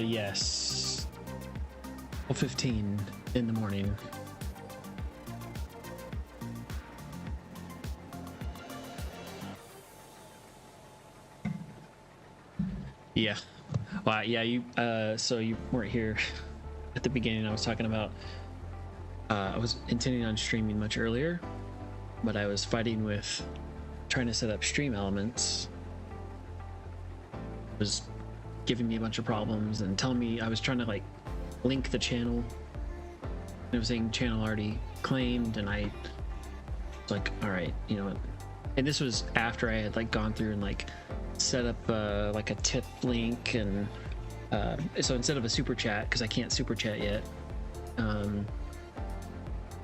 Yes. 12:15 in the morning. Yeah. Well, yeah, you so you weren't here at the beginning. I was talking about I was intending on streaming much earlier, but I was fighting with trying to set up stream elements. It was giving me a bunch of problems and telling me I was trying to like link the channel. It was saying channel already claimed, and I was like, all right, you know what? And this was after I had like gone through and like set up like a tip link, and so instead of a super chat, because I can't super chat yet,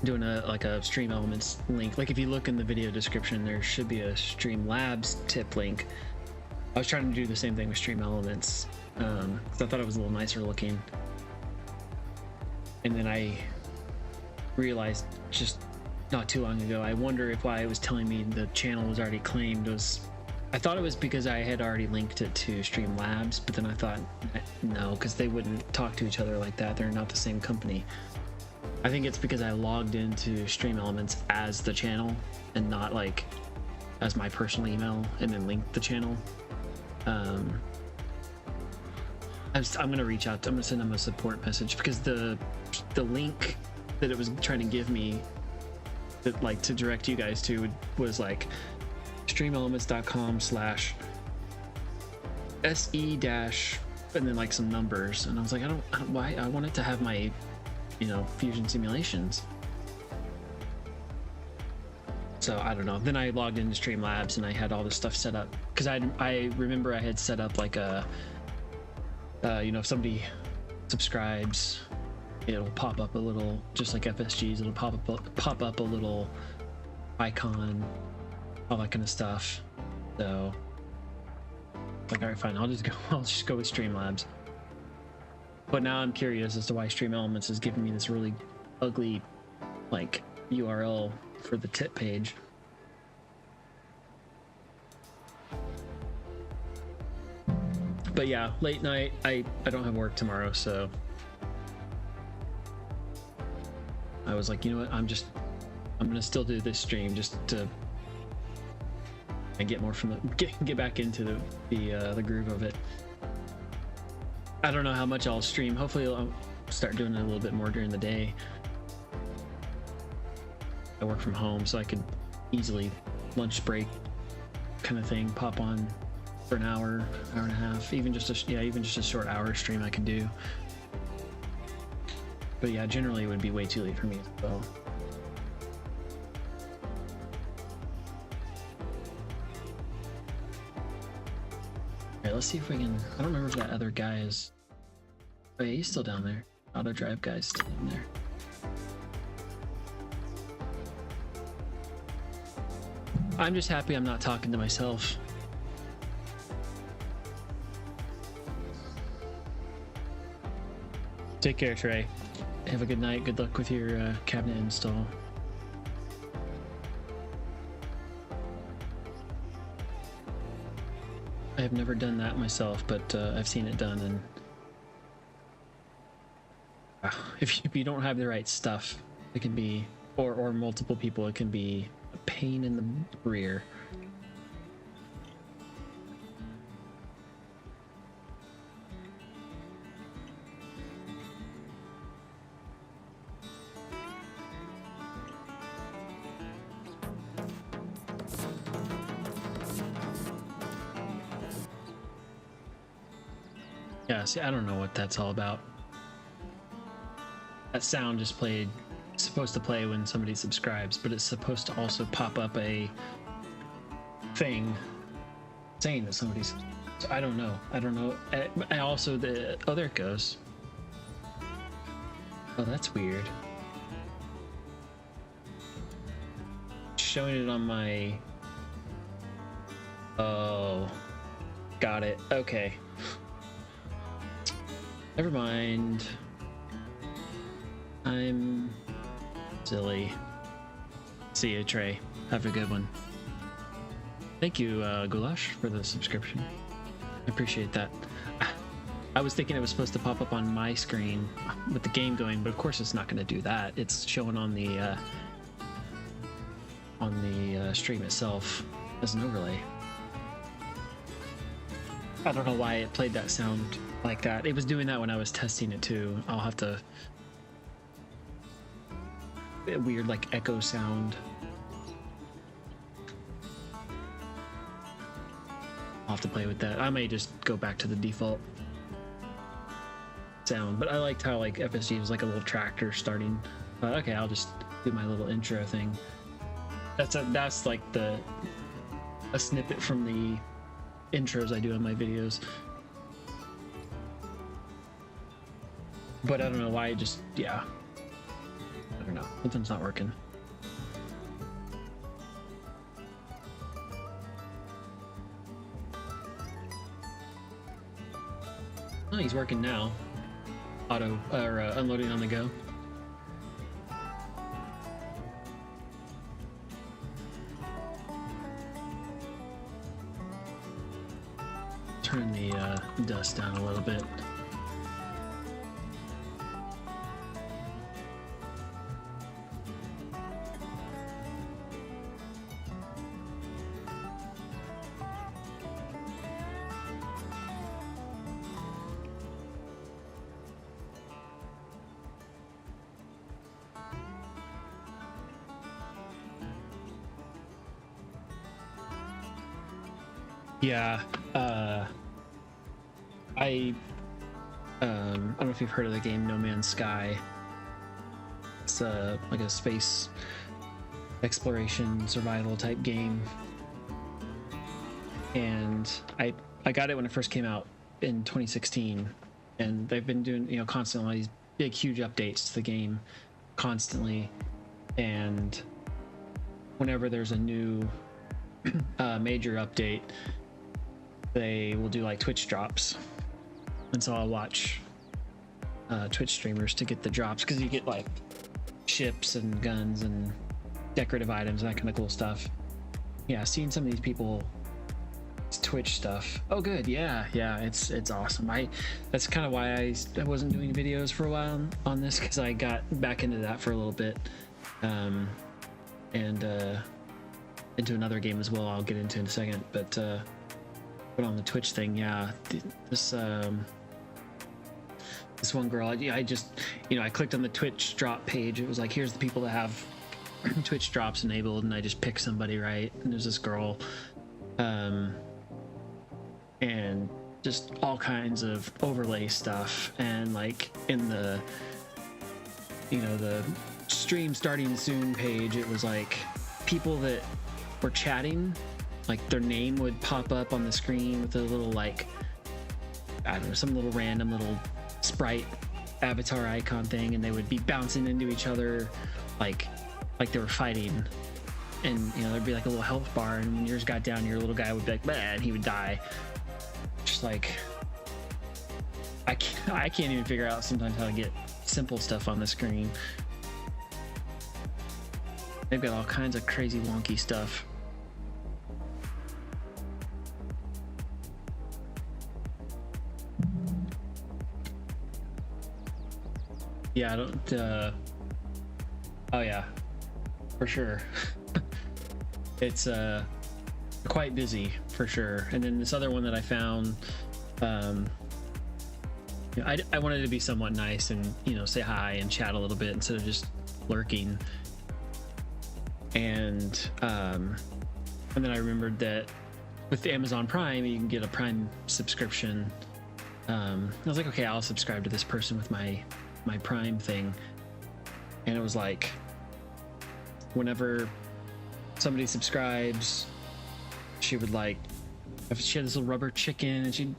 doing a Stream Elements link. Like if you look in the video description, there should be a Streamlabs tip link. I was trying to do the same thing with Stream Elements, because I thought it was a little nicer looking. And then I realized just not too long ago, I wonder if why it was telling me the channel was already claimed was, I thought it was because I had already linked it to Streamlabs, but then I thought, no, because they wouldn't talk to each other like that. They're not the same company. I think it's because I logged into Stream Elements as the channel and not like as my personal email and then linked the channel. I'm gonna reach out. I'm gonna send them a support message, because the link that it was trying to give me, that like to direct you guys to, was like streamelements.com/se dash and then like some numbers, and I was like, I don't why I want it to have my, you know, Fusion simulations. So I don't know. Then I logged into Streamlabs and I had all this stuff set up, because I remember I had set up like a you know, if somebody subscribes, it'll pop up a little, just like FSGs, it'll pop up a little icon, all that kind of stuff. So like, all right, fine, I'll just go with Streamlabs. But now I'm curious as to why Stream Elements is giving me this really ugly like URL for the tip page. But yeah, late night, I don't have work tomorrow, so I was like, you know what, I'm gonna still do this stream just to get more from the get back into the groove of it. I don't know how much I'll stream. Hopefully I'll start doing it a little bit more during the day. I work from home, so I could easily lunch break kind of thing, pop on for an hour, hour and a half, even just a short hour stream I can do. But yeah, generally it would be way too late for me as well. Alright, let's see if we can, I don't remember if that other guy is, oh yeah, he's still down there. Autodrive guy's still in there. I'm just happy I'm not talking to myself. Take care, Trey. Have a good night. Good luck with your cabinet install. I have never done that myself, but I've seen it done, and if you don't have the right stuff, it can be, or multiple people, it can be a pain in the rear. Yeah, see, I don't know what that's all about. That sound just played, it's supposed to play when somebody subscribes, but it's supposed to also pop up a thing saying that somebody's, so I don't know. I also, oh, there it goes. Oh, that's weird. Showing it on my, oh, got it. Okay. Never mind. I'm silly. See you, Trey. Have a good one. Thank you, Goulash, for the subscription. I appreciate that. I was thinking it was supposed to pop up on my screen with the game going, but of course it's not going to do that. It's showing on the stream itself as an overlay. I don't know why it played that sound like that. It was doing that when I was testing it too. I'll have to, a weird like echo sound. I'll have to play with that. I may just go back to the default sound, but I liked how like FSG was like a little tractor starting. Okay, I'll just do my little intro thing. That's like a snippet from the intros I do on my videos. But I don't know why, just, yeah. I don't know, something's not working. Oh, he's working now. Auto, or unloading on the go. Turn the dust down a little bit. Yeah, I don't know if you've heard of the game No Man's Sky. It's like a space exploration survival type game, and I got it when it first came out in 2016, and they've been doing, you know, constantly these big huge updates to the game constantly, and whenever there's a new major update, they will do like Twitch drops, and so I'll watch Twitch streamers to get the drops, because you get like ships and guns and decorative items and that kind of cool stuff. Yeah, seeing some of these people Twitch stuff. Oh good, yeah, it's awesome. That's kind of why I wasn't doing videos for a while on this, because I got back into that for a little bit, and into another game as well I'll get into in a second, but on the Twitch thing, yeah, this one girl, I just, you know, I clicked on the Twitch drop page. It was like, here's the people that have Twitch drops enabled, and I just picked somebody, right? And there's this girl, and just all kinds of overlay stuff, and like in the, you know, the stream starting soon page, it was like people that were chatting, like their name would pop up on the screen with a little, like, I don't know, some little random little sprite avatar icon thing, and they would be bouncing into each other like they were fighting, and you know, there'd be like a little health bar, and when yours got down, your little guy would be like, bah, and he would die. Just like, I can't even figure out sometimes how to get simple stuff on the screen. They've got all kinds of crazy wonky stuff. Yeah, I don't, oh yeah, for sure. It's quite busy for sure. And then this other one that I found, you know, I wanted to be somewhat nice and, you know, say hi and chat a little bit instead of just lurking. And then I remembered that with the Amazon Prime, you can get a Prime subscription. I was like, okay, I'll subscribe to this person with my Prime thing. And it was like, whenever somebody subscribes, she would, like, if she had this little rubber chicken, and she'd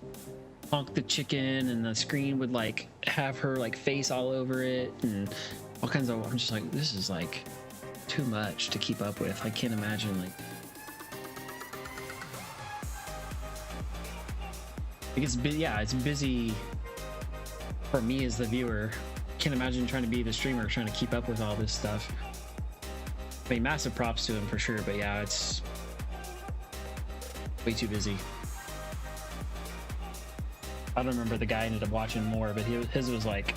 honk the chicken, and the screen would like have her like face all over it, and all kinds of, I'm just like, this is like too much to keep up with. I can't imagine, like, it's busy for me as the viewer. Can't imagine trying to be the streamer, trying to keep up with all this stuff. I mean, massive props to him for sure, but yeah, it's way too busy. I don't remember, the guy ended up watching more, but his was like,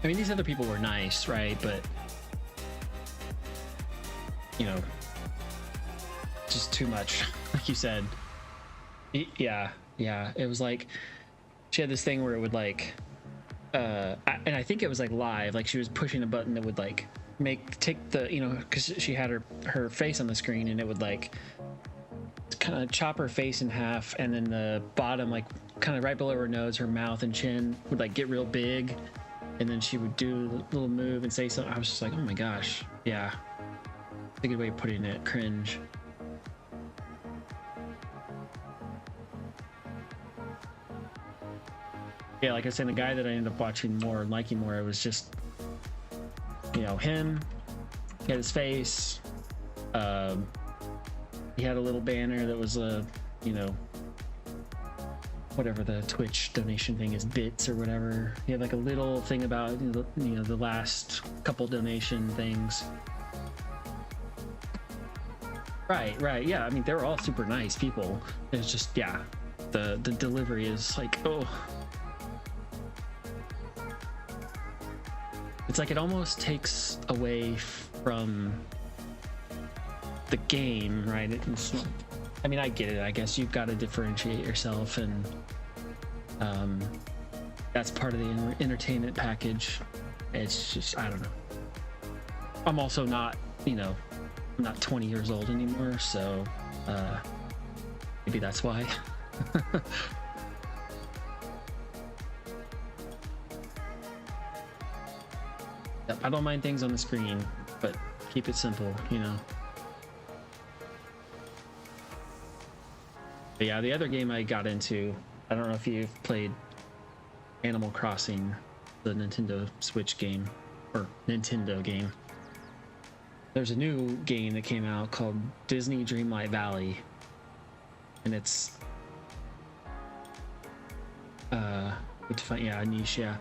I mean, these other people were nice, right? But, you know, just too much, like you said. Yeah, it was like, she had this thing where it would like, and I think it was like live, like she was pushing a button that would like take the, you know, because she had her face on the screen, and it would like kind of chop her face in half, and then the bottom, like kind of right below her nose, her mouth and chin would like get real big, and then she would do a little move and say something. I was just like, oh my gosh, yeah, that's a good way of putting it. Cringe. yeah, like I said, the guy that I ended up watching more and liking more, it was just, you know, him. He had his face. He had a little banner that was a, you know, whatever the Twitch donation thing is, bits or whatever. He had like a little thing about, you know, the last couple donation things. Right, yeah. I mean, they were all super nice people. It's just, yeah, the delivery is like, oh. It's like it almost takes away from the game, right? I mean, I get it. I guess you've got to differentiate yourself, and that's part of the entertainment package. It's just, I don't know. I'm also not, you know, I'm not 20 years old anymore, so maybe that's why. Yep, I don't mind things on the screen, but keep it simple, you know. But yeah, the other game I got into, I don't know if you've played Animal Crossing, the Nintendo Switch game, or Nintendo game. There's a new game that came out called Disney Dreamlight Valley, and it's niche, yeah.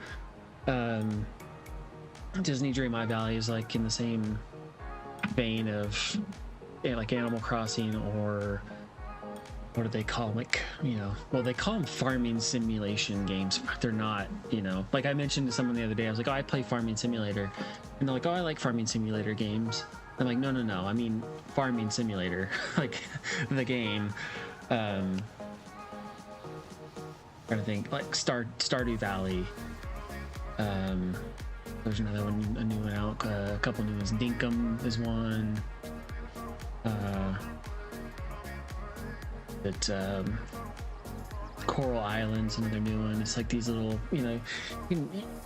Disney Dreamlight Valley is like in the same vein of, yeah, like Animal Crossing, or what do they call them? Like, you know, well, they call them farming simulation games, but they're not, you know, like I mentioned to someone the other day, I was like, oh, I play Farming Simulator, and they're like, oh, I like Farming Simulator games. I'm like, no, I mean Farming Simulator, like the game. Trying to think, like Stardew Valley. There's another one, a new one out. A couple new ones. Dinkum is one. Coral Island's another new one. It's like these little, you know,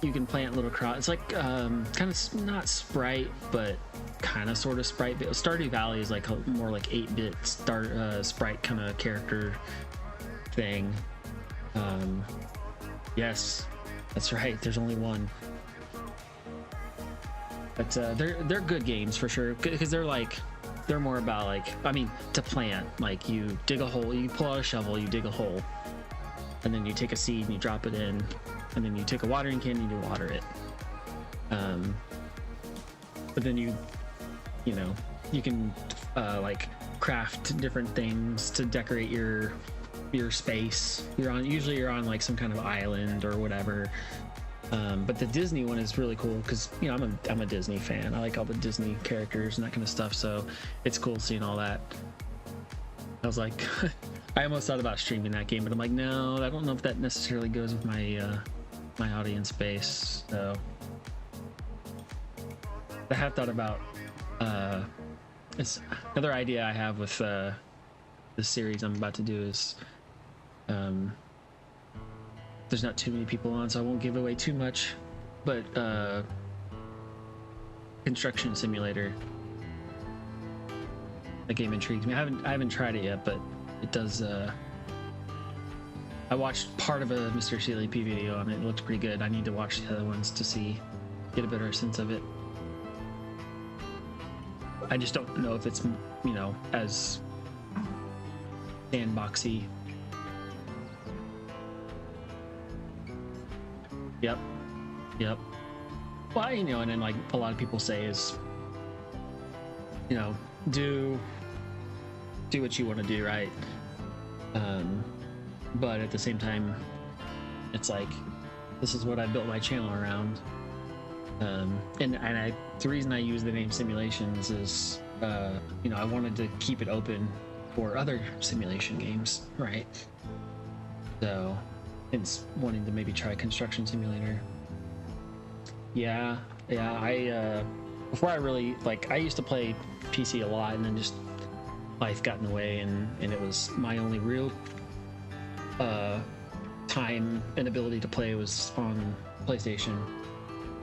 you can plant little crops. It's like kind of not Sprite, but kind of sort of Sprite. Stardew Valley is like more like 8-bit Sprite kind of character thing. Yes, that's right. There's only one. But they're good games for sure, because they're more about, like, I mean, to plant, like you dig a hole, you pull out a shovel, you dig a hole, and then you take a seed and you drop it in, and then you take a watering can and you water it. But then you know, you can like craft different things to decorate your space. Usually you're on like some kind of island or whatever. But the Disney one is really cool because, you know, I'm a Disney fan. I like all the Disney characters and that kind of stuff, so it's cool seeing all that. I was like, I almost thought about streaming that game, but I'm like, no, I don't know if that necessarily goes with my my audience base. So I have thought about it's another idea I have with this series I'm about to do is there's not too many people on, so I won't give away too much, but Construction Simulator, that game intrigues me. I haven't tried it yet, but it does. I watched part of a Mr. CLP video and it looked pretty good. I need to watch the other ones to get a better sense of it. I just don't know if it's, you know, as sandboxy. Yep. Well, you know, and then like a lot of people say is, you know, do what you want to do, right? But at the same time, it's like, this is what I built my channel around. And the reason I use the name Simulations is, you know, I wanted to keep it open for other simulation games, right? So it's wanting to maybe try Construction Simulator. Yeah. I before I really, like, I used to play PC a lot, and then just life got in the way, and it was my only real time and ability to play was on PlayStation.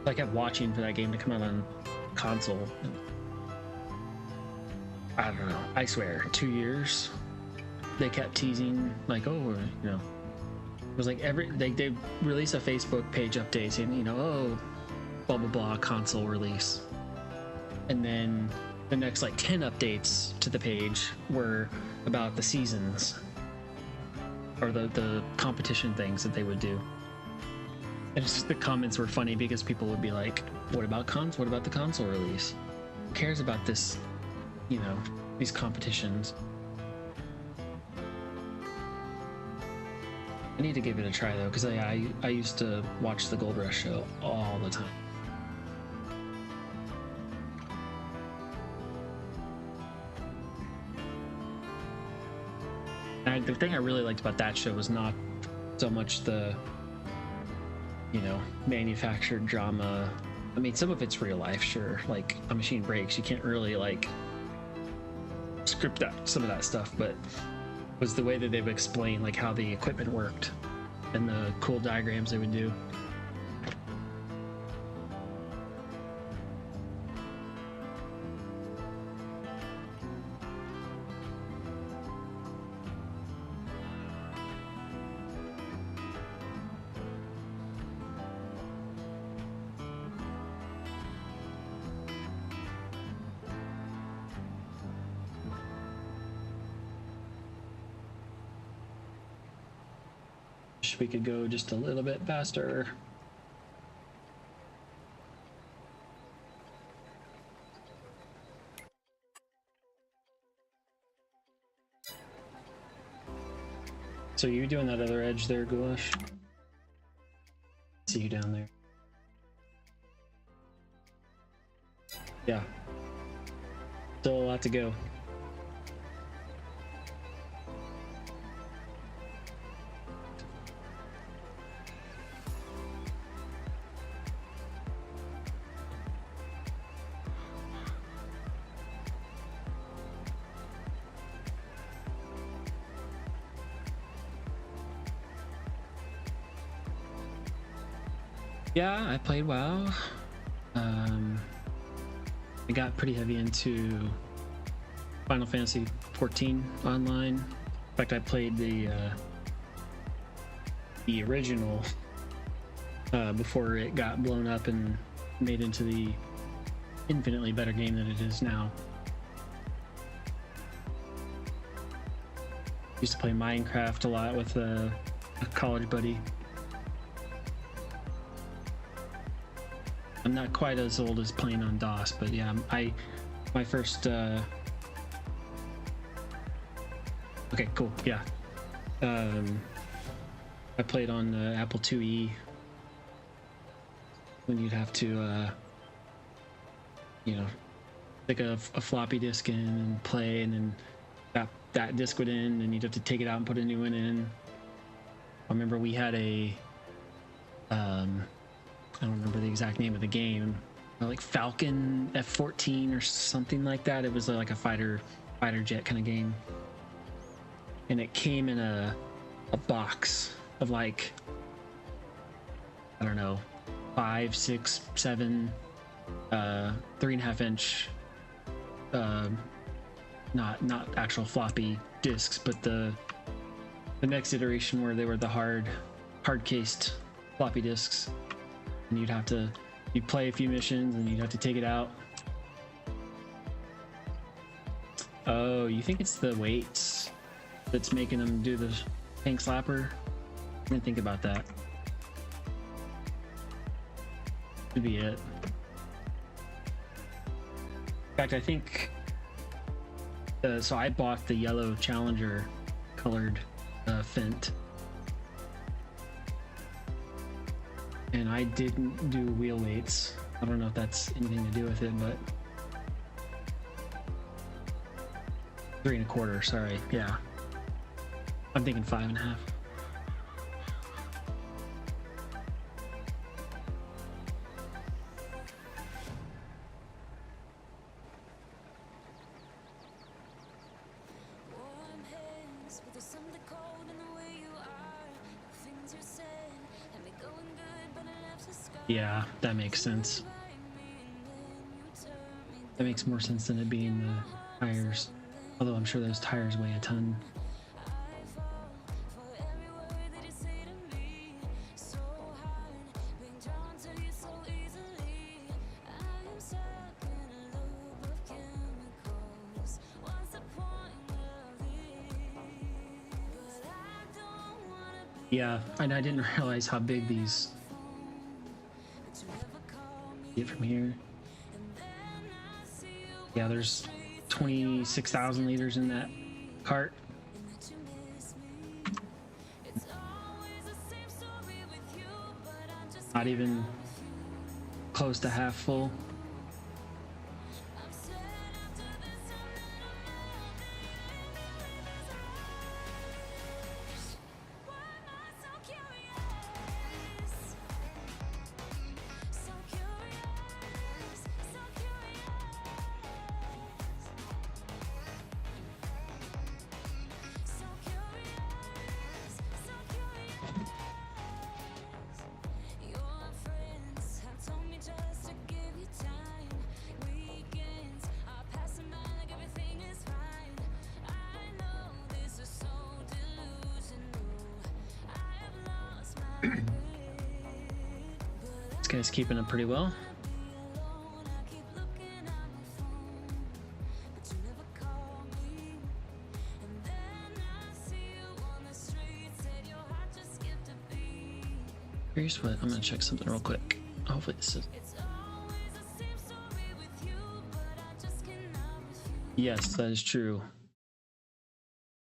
I kept watching for that game to come out on console. I don't know. I swear, 2 years they kept teasing, like, oh, you know, It was like they release a Facebook page update saying, you know, oh, blah blah blah console release, and then the next like 10 updates to the page were about the seasons or the competition things that they would do. And it's just, the comments were funny because people would be like, what about the console release? Who cares about this, you know, these competitions? I need to give it a try though, because I used to watch the Gold Rush show all the time. And the thing I really liked about that show was not so much the, you know, manufactured drama. I mean, some of it's real life, sure. Like, a machine breaks, you can't really like script out some of that stuff, but was the way that they would explain like how the equipment worked and the cool diagrams they would do. Wish we could go just a little bit faster. So you doing that other edge there, Goulash? See you down there. Yeah. Still a lot to go. Yeah, I played WoW. I got pretty heavy into Final Fantasy 14 online. In fact, I played the original before it got blown up and made into the infinitely better game that it is now. Used to play Minecraft a lot with a college buddy. I'm not quite as old as playing on DOS, but yeah, my first okay, cool, yeah. I played on Apple IIe when you'd have to you know, stick a floppy disk in and play, and then that disk would in, and you'd have to take it out and put a new one in. I remember we had a I don't remember the exact name of the game, like Falcon F-14 or something like that. It was like a fighter jet kind of game, and it came in a box of like, I don't know, 5, 6, 7 3.5 inch not actual floppy disks, but the next iteration where they were the hard cased floppy disks. And you'd play a few missions and you'd have to take it out. Oh, you think it's the weights that's making them do the tank slapper? I didn't think about that. Could be it. In fact, I think so I bought the yellow Challenger colored Fent. And I didn't do wheel weights. I don't know if that's anything to do with it, but 3 1/4, sorry. Yeah. I'm thinking 5 1/2. Yeah, that makes sense. That makes more sense than it being the tires. Although I'm sure those tires weigh a ton. Yeah, and I didn't realize how big these get from here. Yeah, there's 26,000 liters in that cart. Not even close to half full. This guy's keeping it pretty well. Here's what I'm gonna check something real quick. Hopefully this is. Yes, that is true.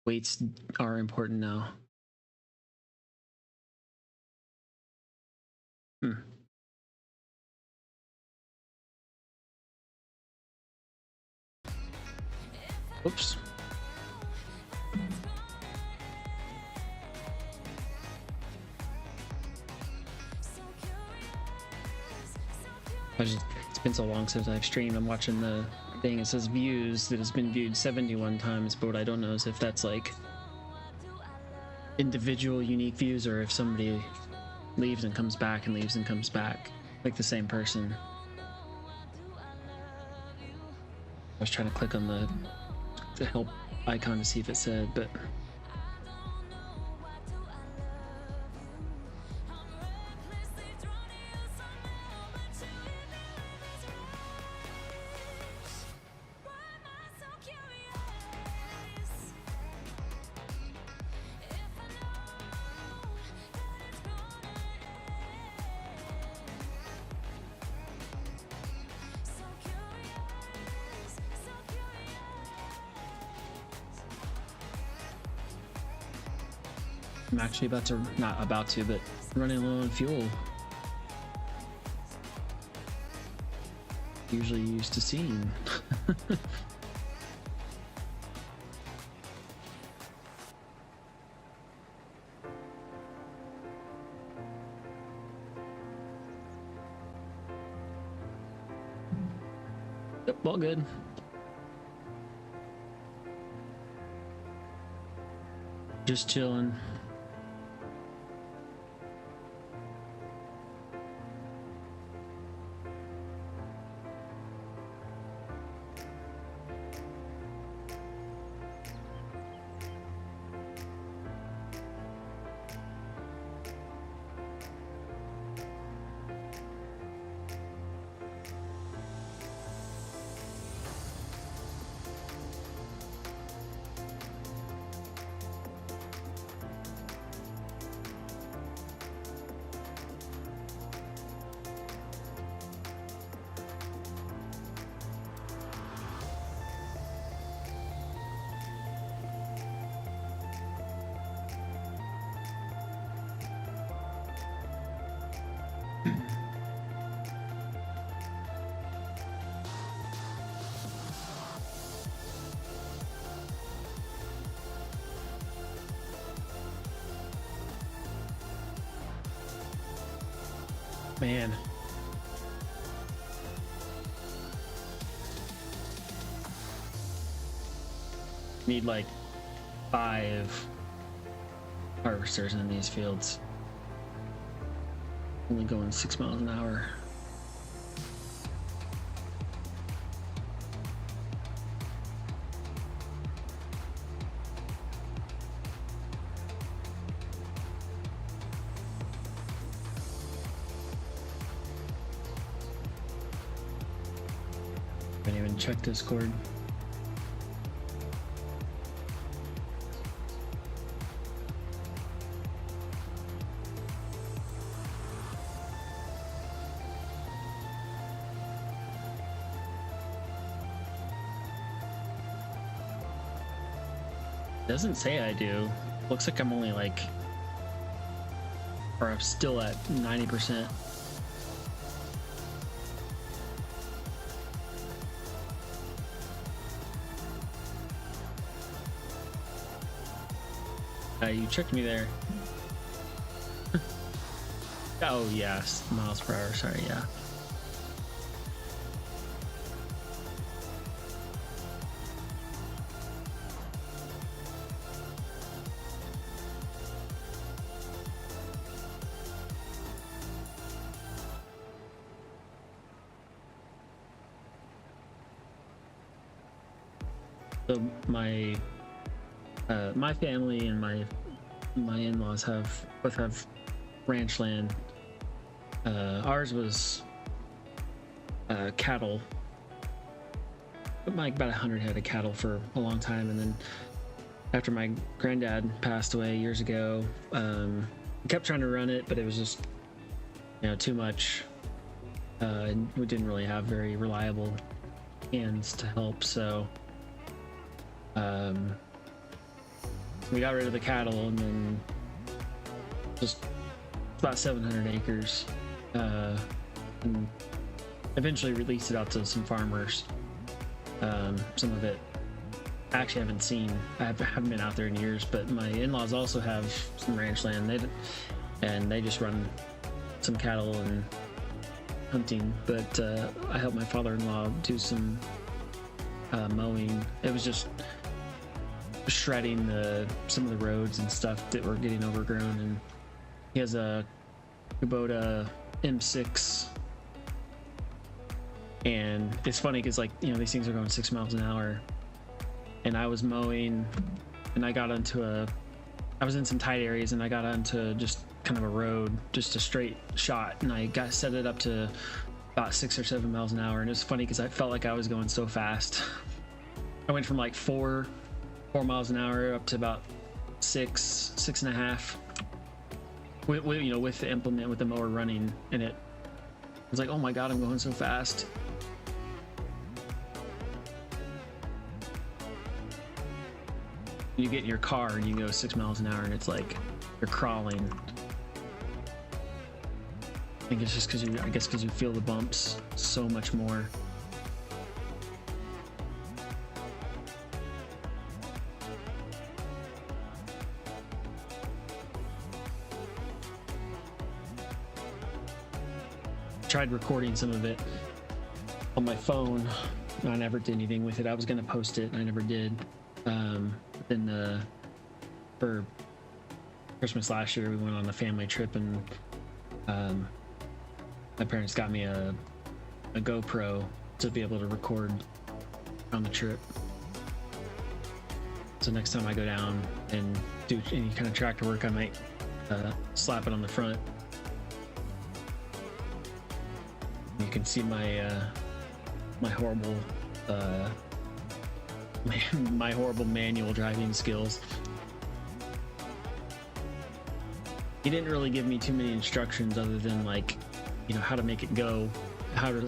Weights are important now. Oops. It's been so long since I've streamed. I'm watching the thing. It says views that has been viewed 71 times, but what I don't know is if that's like individual unique views or if somebody leaves and comes back and leaves and comes back, like the same person. I was trying to click on the help icon to see if it said, but I'm actually about to, not about to, but running low on fuel. Usually used to seeing. Yep, all good. Just chilling. Man. Need like 5 harvesters in these fields. Only going 6 miles an hour. Didn't even check Discord. Doesn't say I do. Looks like I'm only like, or I'm still at 90%. You tricked me there. Oh yes, miles per hour. Sorry, yeah. So my family and my in-laws both have ranch land. Ours was cattle, like about 100 head of cattle for a long time, and then after my granddad passed away years ago, we kept trying to run it, but it was just too much, and we didn't really have very reliable hands to help, so we got rid of the cattle, and then just about 700 acres, and eventually released it out to some farmers. Some of it I actually haven't seen. I haven't been out there in years, but my in-laws also have some ranch land. They just run some cattle and hunting, but I helped my father-in-law do some mowing. It was just shredding some of the roads and stuff that were getting overgrown, and he has a Kubota M6, and it's funny because these things are going 6 miles an hour, and I was mowing, and I was in some tight areas, and I got onto just kind of a road, just a straight shot, and I set it up to about 6 or 7 miles an hour, and it was funny because I felt like I was going so fast. I went from like 4 miles an hour up to about 6.5 with the implement, with the mower running, and it was like, oh my god, I'm going so fast. You get in your car and you go 6 miles an hour and it's like you're crawling. I think it's just because you feel the bumps so much more. Tried recording some of it on my phone. I never did anything with it. I was gonna post it and I never did. Then for Christmas last year we went on a family trip, and my parents got me a GoPro to be able to record on the trip. So next time I go down and do any kind of tractor work, I might slap it on the front. You can see my horrible my horrible manual driving skills. He didn't really give me too many instructions other than how to make it go, how to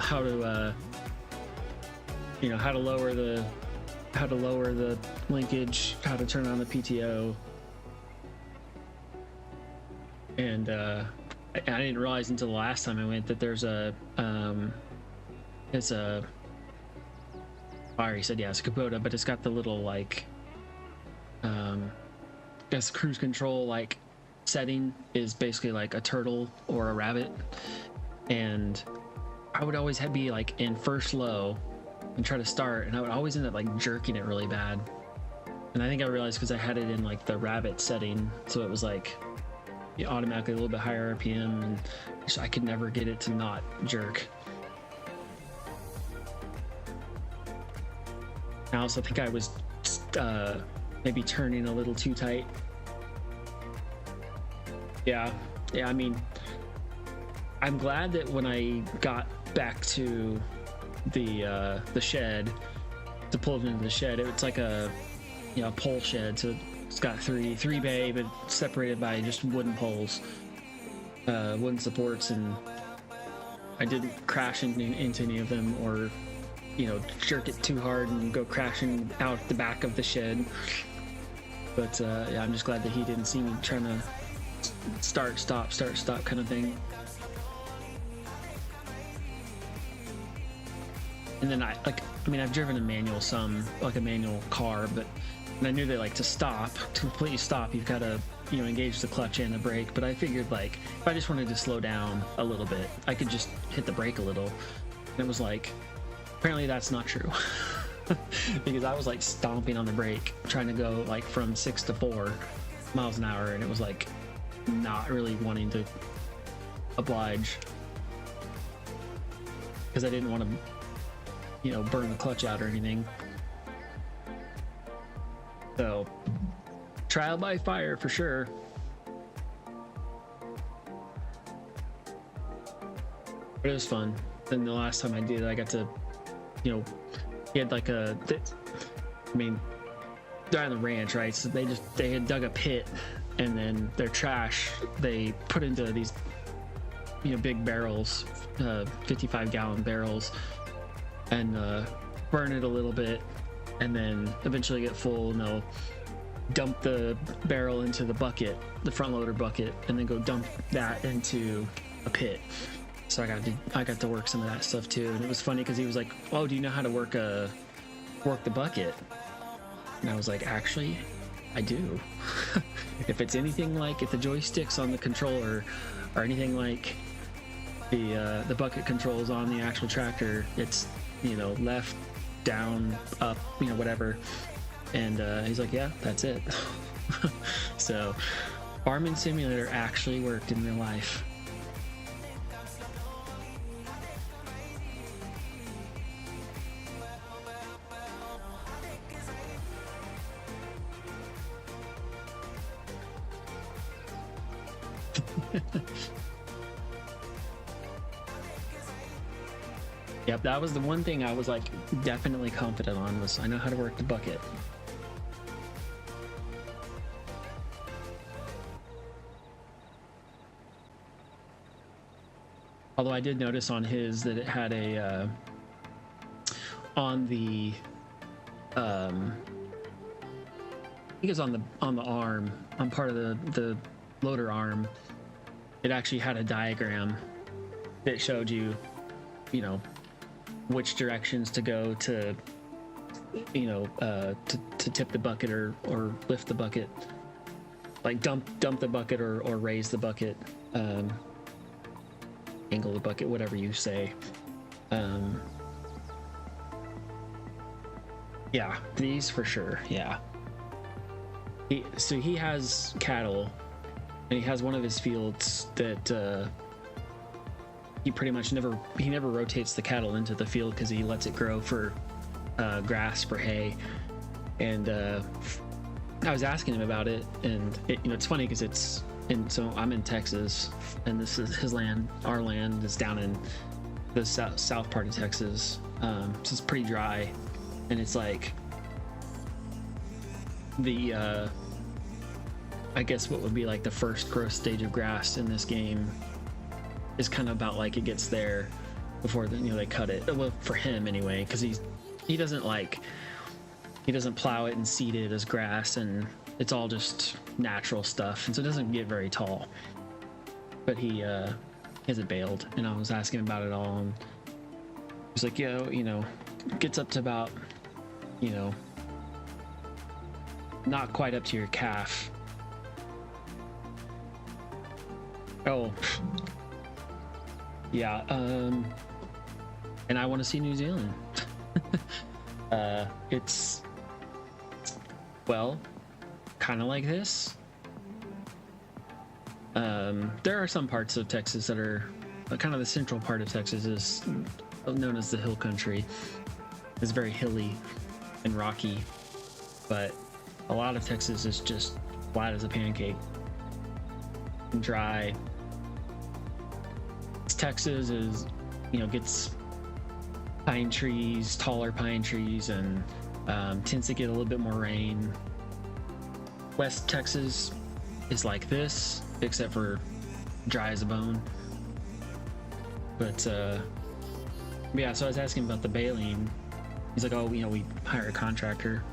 lower the linkage, how to turn on the PTO, and I didn't realize until the last time I went that there's he said, yeah, it's a Kubota, but it's got the little cruise control setting is basically like a turtle or a rabbit, and I would always be in first low and try to start, and I would always end up jerking it really bad. And I think I realized because I had it in the rabbit setting, so it was automatically a little bit higher RPM, and I could never get it to not jerk. I also think I was maybe turning a little too tight. Yeah, I mean, I'm glad that when I got back to the shed, to pull it into the shed, it's like a pole shed, so it's got three bay, but separated by just wooden poles, wooden supports, and I didn't crash into any of them or jerk it too hard and go crashing out the back of the shed. But yeah, I'm just glad that he didn't see me trying to start, stop kind of thing. And then I've driven a manual like a manual car, but and I knew that like to completely stop, you've got to, you know, engage the clutch and the brake. But I figured like if I just wanted to slow down a little bit, I could just hit the brake a little. And it was like, apparently that's not true. Because I was like stomping on the brake, trying to go like from 6 to 4 miles an hour, and it was like not really wanting to oblige because I didn't want to, you know, burn the clutch out or anything. So trial by fire for sure. But it was fun. Then the last time I did it, I got to, you know, he had like they're on the ranch, right? So they had dug a pit, and then their trash they put into these, you know, big barrels, 55-gallon barrels, and burn it a little bit, and then eventually get full, and they'll dump the barrel into the bucket, the front loader bucket, and then go dump that into a pit. So I got to work some of that stuff too, and it was funny because he was like, "Oh, do you know how to work the bucket?" And I was like, "Actually, I do." If it's anything like if the joysticks on the controller are anything like the bucket controls on the actual tractor, it's, you know, left, down, up, you know, whatever. And he's like, "Yeah, that's it." So, Farming Simulator actually worked in real life. Yep, that was the one thing I was like definitely confident on, was I know how to work the bucket. Although I did notice on his that it had a on the I think it's on the arm, on part of the loader arm, it actually had a diagram that showed you, you know, which directions to go to, you know, to tip the bucket or lift the bucket, like dump the bucket or raise the bucket, angle the bucket, whatever you say. Yeah, these for sure. Yeah. So he has cattle, and he has one of his fields that he pretty much never rotates the cattle into the field because he lets it grow for grass, for hay. And I was asking him about it, and you know, it's funny because so I'm in Texas, and this is his land. Our land is down in the south part of Texas, so it's pretty dry, and it's like the I guess what would be like the first growth stage of grass in this game is kind of about like it gets there before they cut it. Well, for him anyway, because he doesn't plow it and seed it as grass, and it's all just natural stuff, and so it doesn't get very tall. But he hasn't baled, and I was asking him about it all, and he was like, you know, gets up to about, you know, not quite up to your calf. Oh, yeah. And I want to see New Zealand. It's, well, kind of like this. There are some parts of Texas that are kind of the central part of Texas is known as the hill country. It's very hilly and rocky, but a lot of Texas is just flat as a pancake and dry. Texas is, you know, gets pine trees, taller pine trees, and tends to get a little bit more rain. West Texas is like this, except for dry as a bone. But yeah, so I was asking about the baling. He's like, "Oh, you know, we hire a contractor,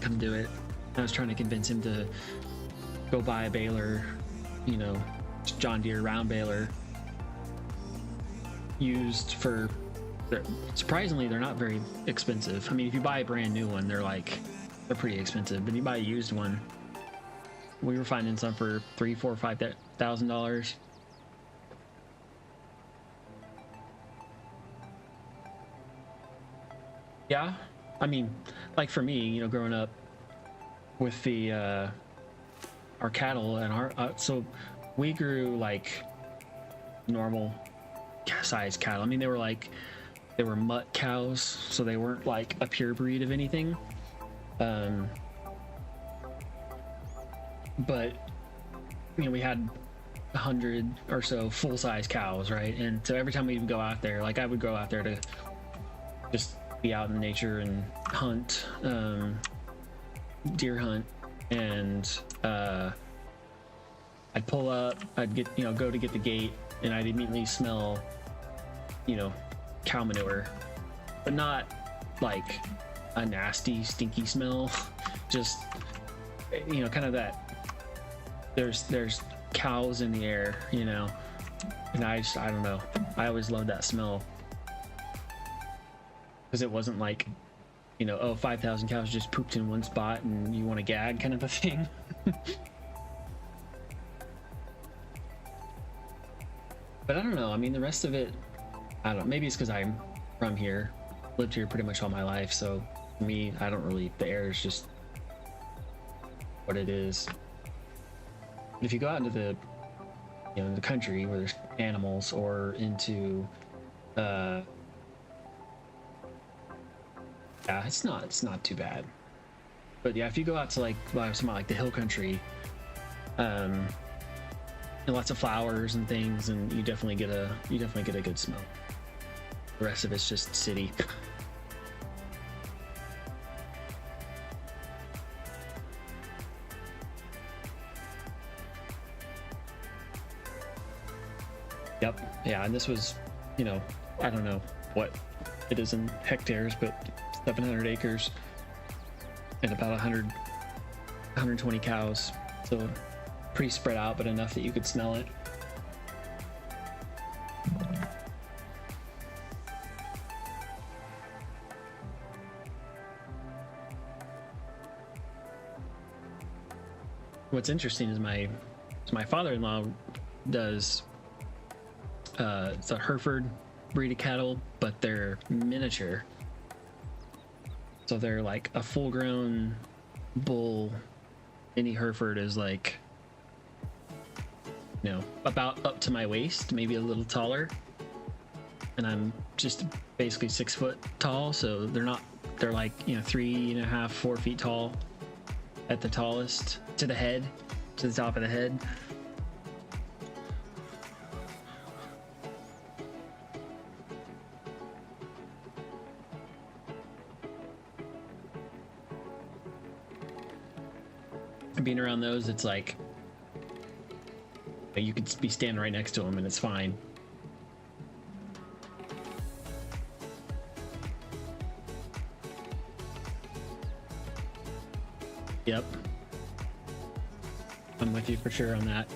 come do it." I was trying to convince him to go buy a baler, you know, John Deere round baler, used for, surprisingly, they're not very expensive. I mean, if you buy a brand new one, they're pretty expensive, but if you buy a used one, we were finding some for $3,000, $4,000, $5,000. Yeah, I mean, like for me, you know, growing up with the our cattle and our so we grew like normal size cattle. I mean, they were mutt cows, so they weren't like a pure breed of anything. But you know, we had 100 or so full-size cows, right? And so every time we would go out there, like I would go out there to just be out in nature and hunt, deer hunt, and I'd pull up, I'd get, you know, go to get the gate, and I'd immediately smell, you know, cow manure, but not like a nasty, stinky smell. Just, you know, kind of that there's cows in the air, you know, and I don't know. I always loved that smell because it wasn't like, you know, oh, 5,000 cows just pooped in one spot and you want to gag kind of a thing. But I don't know. I mean, the rest of it, I don't know. Maybe it's because I'm from here, lived here pretty much all my life. So for me, I don't really, the air is just what it is. But if you go out into the, you know, the country where there's animals, or into, yeah, it's not too bad. But yeah, if you go out to like, well, I was talking about like the hill country, and lots of flowers and things, and you definitely get a good smell. The rest of it's just city. Yep. Yeah, and this was, you know, I don't know what it is in hectares, but 700 acres and about 120 cows. So pretty spread out, but enough that you could smell it. What's interesting is my father-in-law does it's a Hereford breed of cattle, but they're miniature. So they're like a full-grown bull. Any Hereford is like, you know, about up to my waist, maybe a little taller. And I'm just basically 6 foot tall, so they're like, you know, 3.5, 4 feet tall at the tallest, to the head, to the top of the head. Being around those, it's like you could be standing right next to them and it's fine. Yep, I'm with you for sure on that.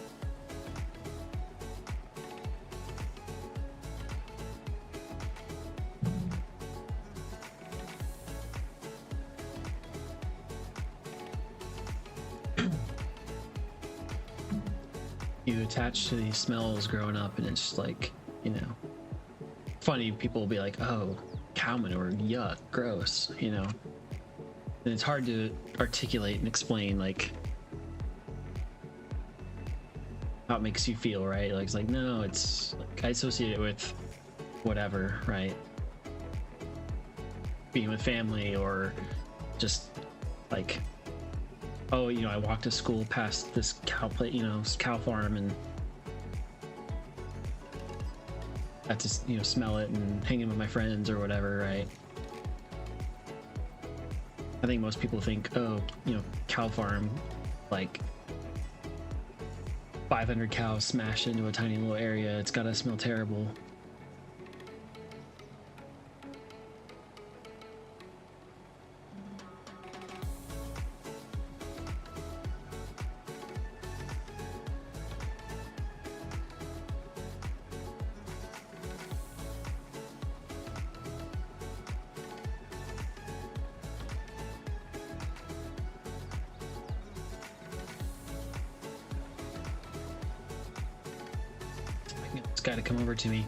You attach to these smells growing up, and it's just like, you know, funny, people will be like, oh, cow manure, yuck, gross, you know, and it's hard to articulate and explain like how it makes you feel, right? Like, it's like, no, it's like, I associate it with whatever, right? Being with family, or just like, oh, you know, I walked to school past this cow plate, you know, cow farm, and I had to, you know, smell it and hang in with my friends or whatever, right? I think most people think, oh, you know, cow farm, like 500 cows smashed into a tiny little area, it's gotta smell terrible. guy to come over to me.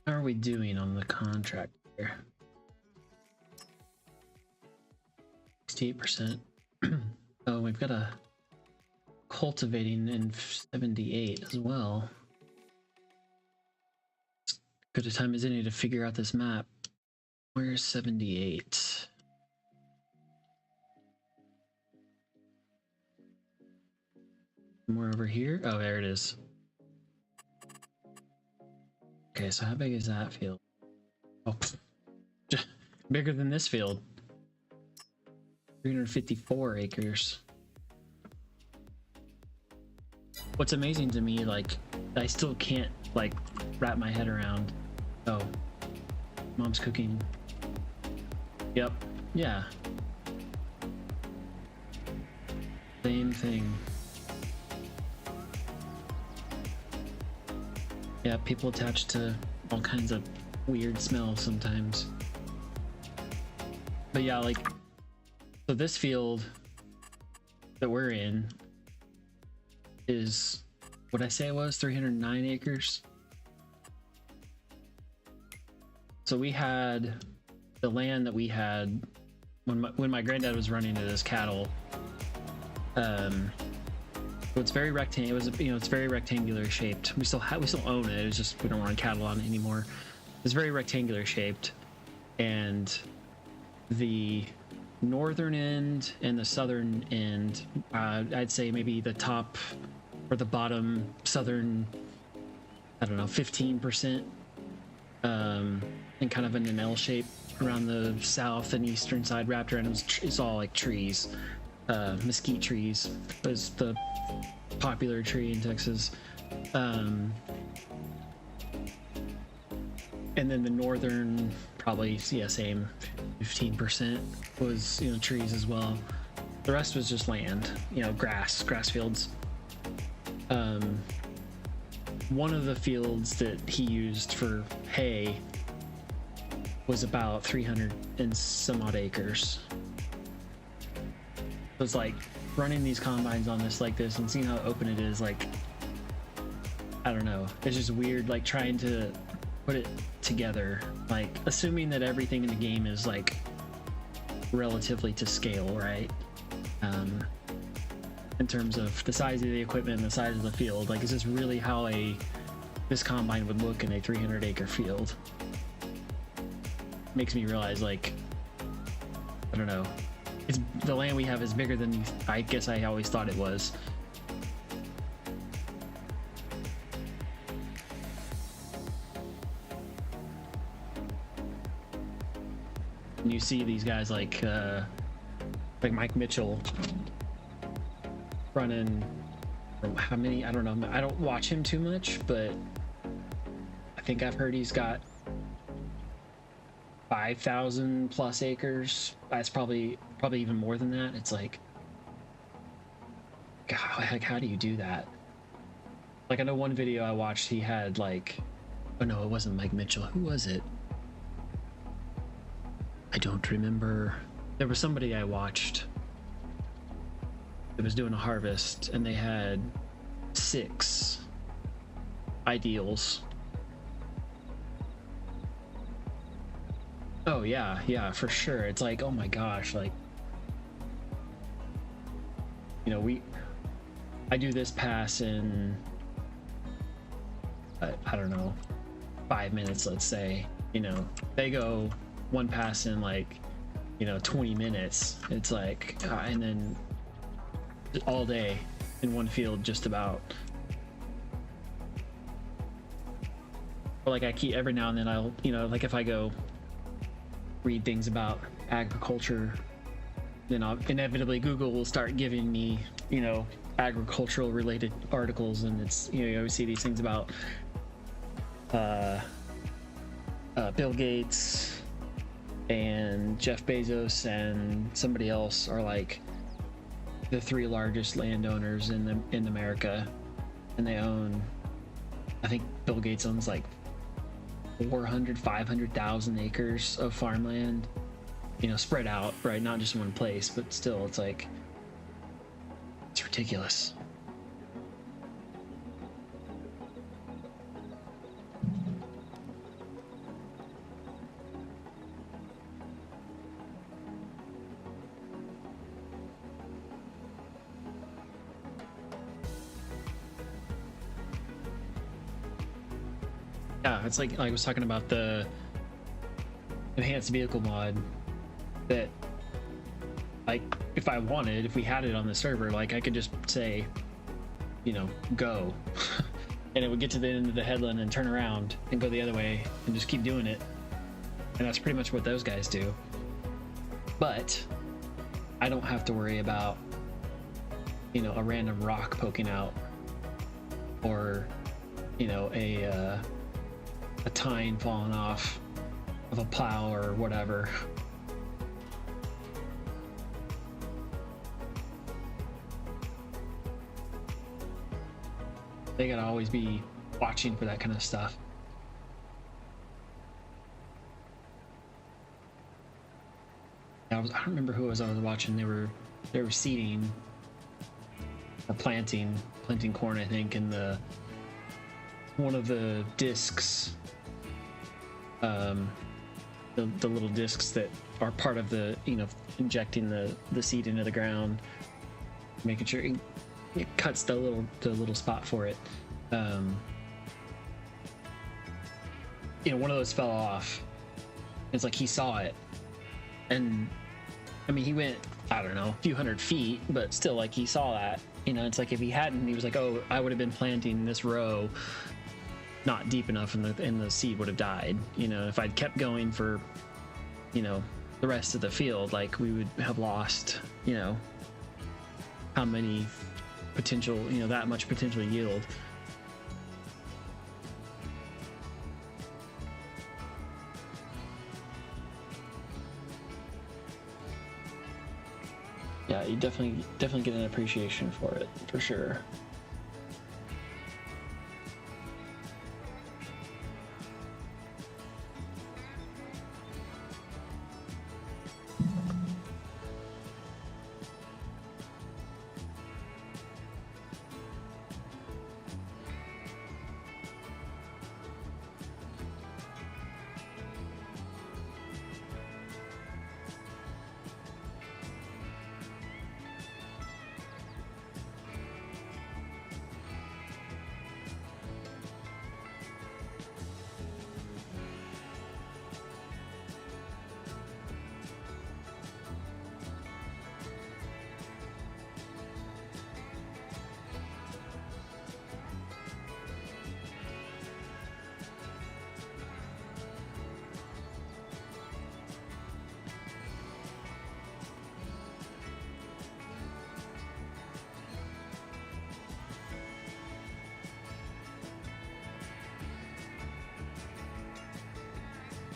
How are we doing on the contract here? 68%. Oh, we've got a cultivating in 78 as well. As good a time as any to figure out this map. Where's 78? Somewhere over here? Oh, there it is. Okay, so how big is that field? Oh, bigger than this field. 354 acres. What's amazing to me, like, I still can't, like, wrap my head around. Oh, mom's cooking. Yep, yeah. Same thing. Yeah, people attached to all kinds of weird smells sometimes. But yeah, like, so this field that we're in is, what'd I say it was? 309 acres. So we had the land that we had when my granddad was running it as cattle. So it's very rectangular. It was, you know, it's very rectangular shaped. We still own it. It's just we don't run cattle on it anymore. It's very rectangular shaped, and the northern end and the southern end, I'd say maybe the top or the bottom southern, I don't know, 15%, and kind of in an L shape around the south and eastern side wrapped around. It's all like trees. Mesquite trees was the popular tree in Texas. And then the northern, probably, yeah, same 15% was, you know, trees as well. The rest was just land, you know, grass fields. One of the fields that he used for hay was about 300 and some odd acres. It was like running these combines on this like this and seeing how open it is, like, I don't know, it's just weird, like trying to put it together, like assuming that everything in the game is like relatively to scale, right? In terms of the size of the equipment and the size of the field, like, is this really how this combine would look in a 300 acre field? Makes me realize, like, I don't know, the land we have is bigger than I guess I always thought it was. And you see these guys like Mike Mitchell running, how many, I don't know, I don't watch him too much, but I think I've heard he's got 5,000 plus acres. That's probably even more than that. It's like, God, like, how do you do that? Like, I know one video I watched, he had like, oh no, it wasn't Mike Mitchell. Who was it? I don't remember. There was somebody I watched that was doing a harvest, and they had 6 ideals. Oh yeah, for sure. It's like, oh my gosh, like, you know, I do this pass in, I don't know, 5 minutes, let's say. You know, they go one pass in like, you know, 20 minutes. It's like, and then all day in one field, just about. Or like, I keep, every now and then I'll, you know, like if I go read things about agriculture, then I'll inevitably Google will start giving me, you know, agricultural related articles, and it's, you know, you always see these things about Bill Gates and Jeff Bezos and somebody else are like the 3 largest landowners in America, and they own I think Bill Gates owns like 500,000 acres of farmland, you know, spread out, right? Not just in one place, but still, it's like, it's ridiculous. Yeah, it's like I was talking about the enhanced vehicle mod that, like, if I wanted, if we had it on the server, like I could just say, you know, go, and it would get to the end of the headland and turn around and go the other way and just keep doing it. And that's pretty much what those guys do. But I don't have to worry about, you know, a random rock poking out, or, you know, a tine falling off of a plow or whatever. They gotta always be watching for that kind of stuff. I don't remember who it was I was watching. They were seeding or planting corn, I think, in one of the discs, the little discs that are part of the, you know, injecting the seed into the ground, making sure it cuts the little spot for it. You know, one of those fell off. It's like he saw it, and I mean, he went, I don't know, a few hundred feet, but still, like, he saw that. You know, it's like if he hadn't, he was like, oh, I would have been planting this row not deep enough, and the seed would have died. You know, if I'd kept going for, you know, the rest of the field, like, we would have lost, you know, how many potential, you know, that much potential yield. Yeah, you definitely get an appreciation for it, for sure.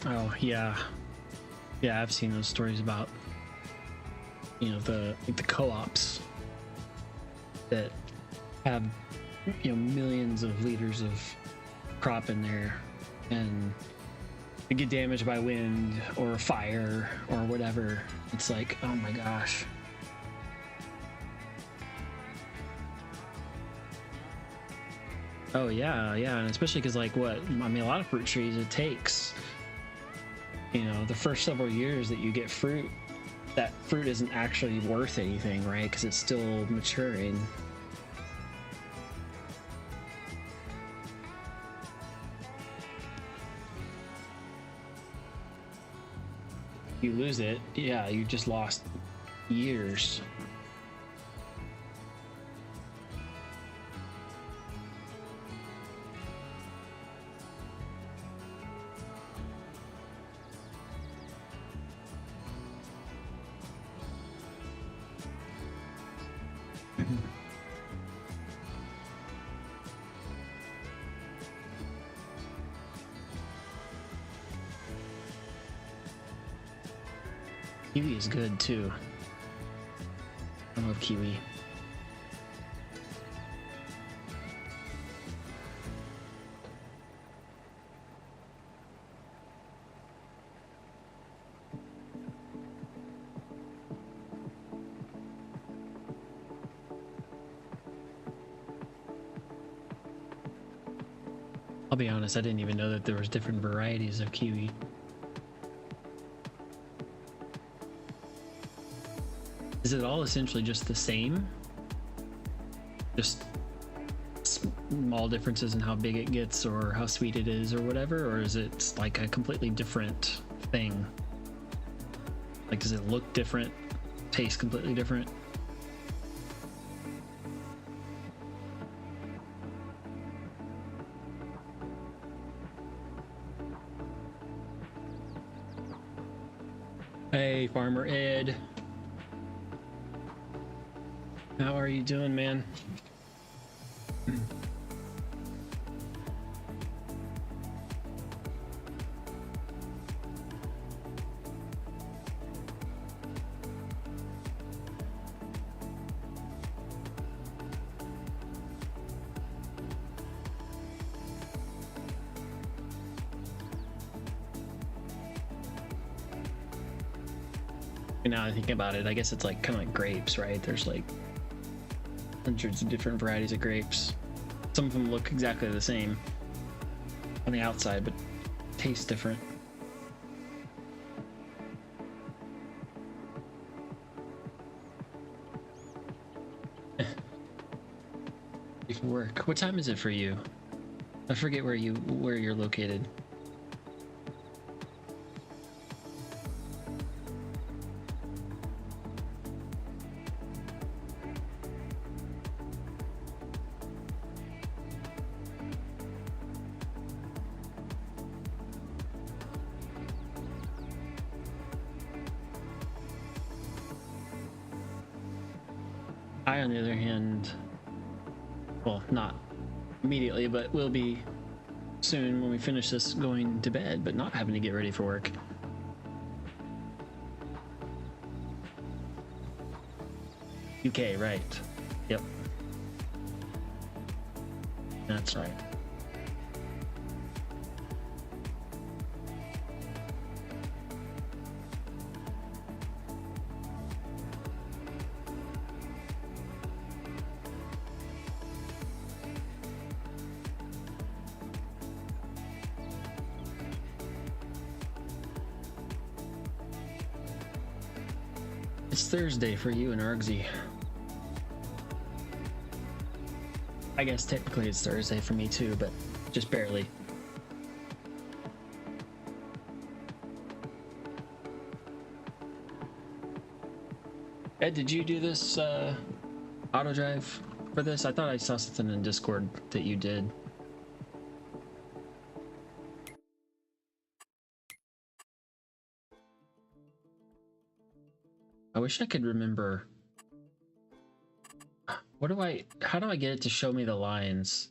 Oh yeah, I've seen those stories about, you know, the co-ops that have, you know, millions of liters of crop in there, and they get damaged by wind or fire or whatever. It's like, oh my gosh. Oh yeah, and especially because, like, what I mean, a lot of fruit trees, it takes, you know, the first several years that you get fruit, that fruit isn't actually worth anything, right? Because it's still maturing. You lose it, yeah, you just lost years. Kiwi is good too. I love kiwi. I'll be honest, I didn't even know that there was different varieties of kiwi. Is it all essentially just the same? Just small differences in how big it gets or how sweet it is or whatever? Or is it like a completely different thing? Like, does it look different? Taste completely different? Hey, Farmer Ed. How are you doing, man? Now I think about it, I guess it's like kind of like grapes, right? There's like hundreds of different varieties of grapes. Some of them look exactly the same on the outside, but taste different. You can work. What time is it for you? I forget where you're located. I, on the other hand, well, not immediately, but will be soon when we finish this going to bed, but not having to get ready for work. UK, right. Yep. That's right. It's Thursday for you and Argsy. I guess technically it's Thursday for me too, but just barely. Ed, did you do this Autodrive for this? I thought I saw something in Discord that you did. I wish I could remember. How do I get it to show me the lines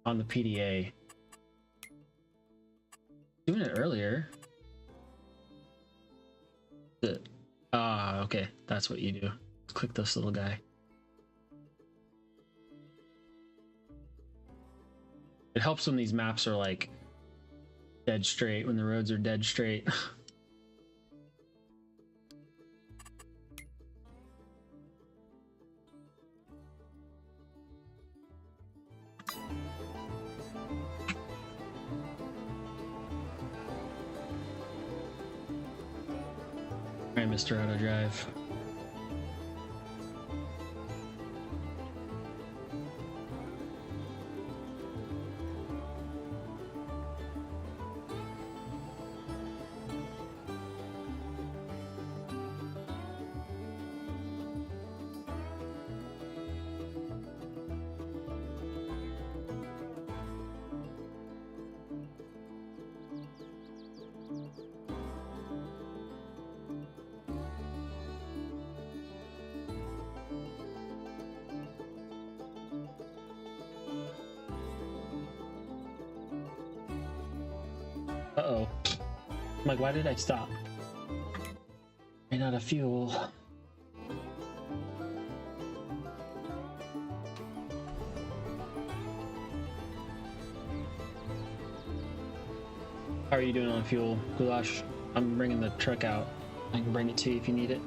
on the PDA? Doing it earlier. Okay, that's what you do. Click this little guy. It helps when these maps are like dead straight, when the roads are dead straight. Alright, Mr. Autodrive. Uh-oh. I'm like, why did I stop? Ran out of fuel. How are you doing on fuel, Goulash? I'm bringing the truck out. I can bring it to you if you need it.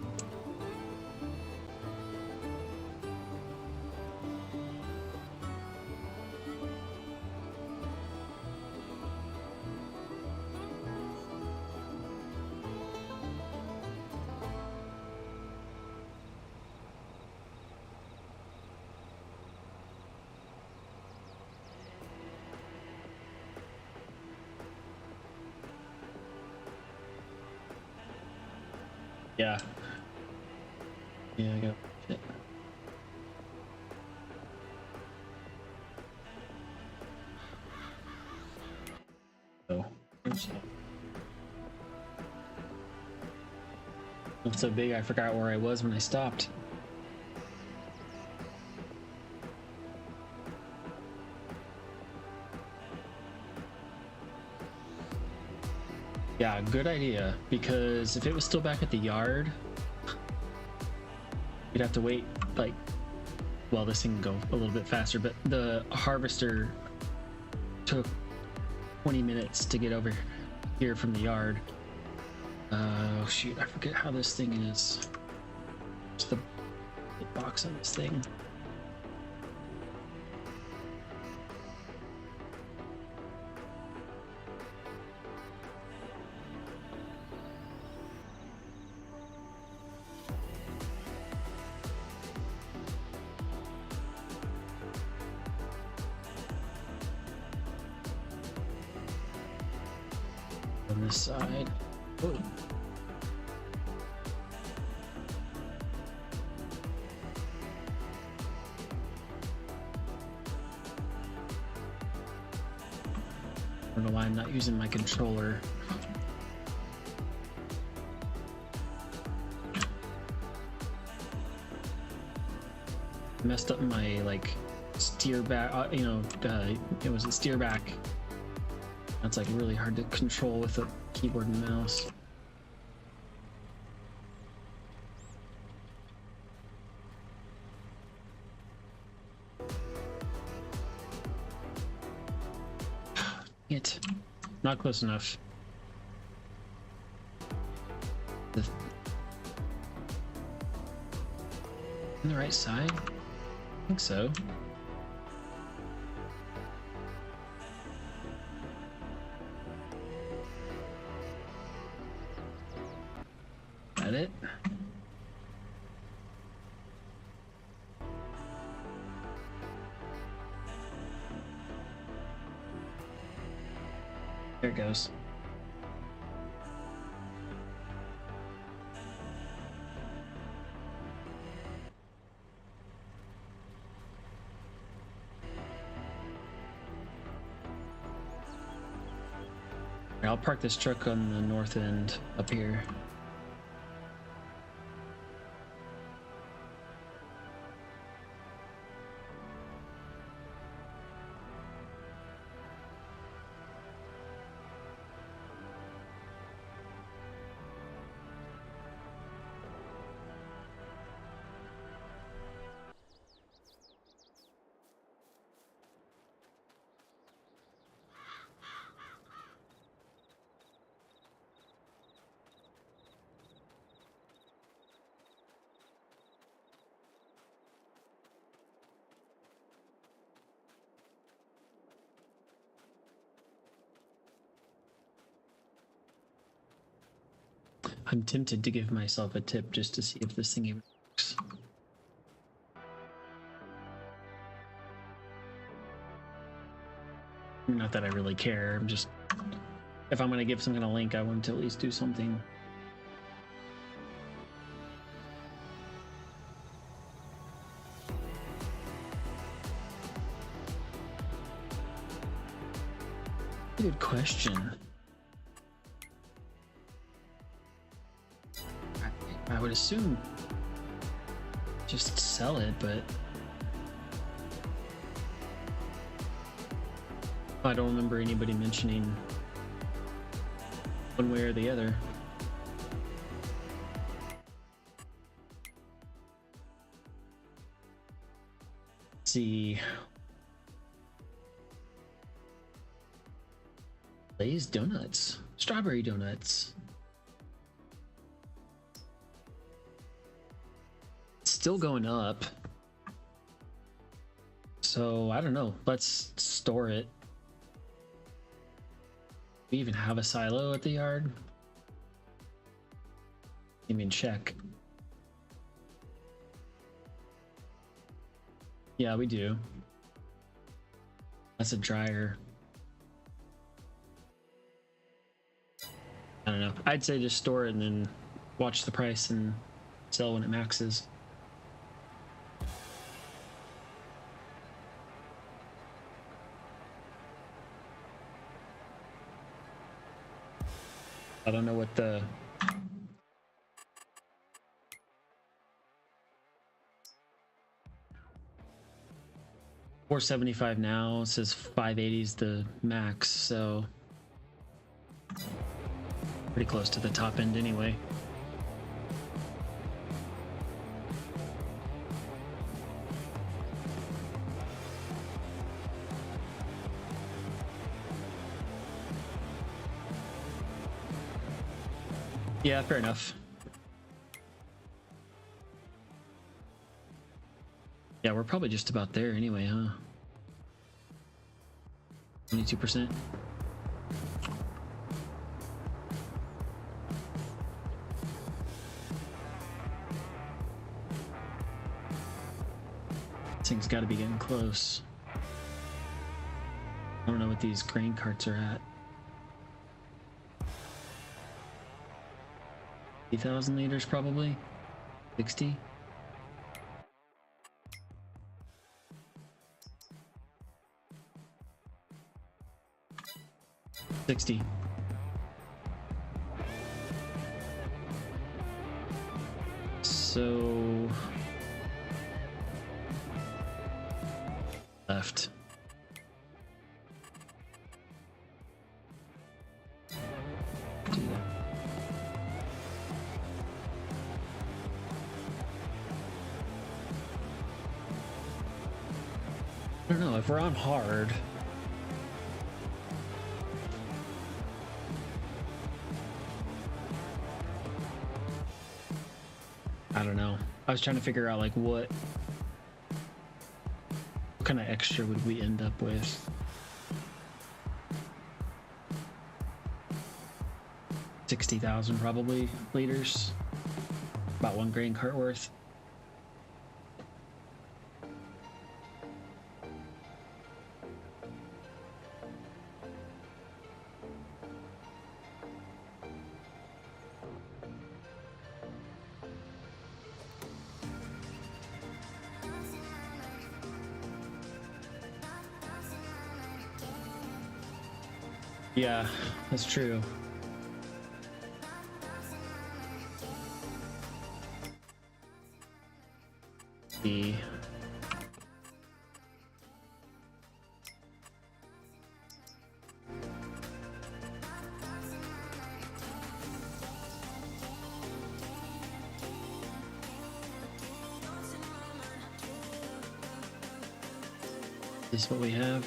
Yeah. Yeah, I got it. Oh. It's so big I forgot where I was when I stopped. Yeah, good idea, because if it was still back at the yard, we'd have to wait, like, well, this thing can go a little bit faster, but the harvester took 20 minutes to get over here from the yard. Oh shoot, I forget how this thing is. What's the box on this thing? On this side. Oh. I don't know why I'm not using my controller. I messed up my like steer back, it was a steer back. That's like really hard to control with a keyboard and mouse. It not close enough. On the right side? I think so. That it? There it goes. I'll park this truck on the north end up here. I'm tempted to give myself a tip just to see if this thing even works. Not that I really care, I'm just... If I'm gonna give some kind of link, I want to at least do something. Good question. I would assume just sell it, but I don't remember anybody mentioning one way or the other. Let's see. Glazed donuts, strawberry donuts. Still going up, so I don't know. Let's store it. We even have a silo at the yard. You mean check? Yeah, we do. That's a dryer. I don't know. I'd say just store it and then watch the price and sell when it maxes. I don't know what the $475 now. It says 580 is the max, so pretty close to the top end anyway. Yeah, fair enough. Yeah, we're probably just about there anyway, huh? 22%. This thing's got to be getting close. I don't know what these grain carts are at. 50,000 liters probably. 60. So left. Do that. I don't know if we're on hard. I don't know. I was trying to figure out like what kind of extra would we end up with. 60,000 probably liters. About 1 grain cart worth. Yeah, that's true. The this is what we have.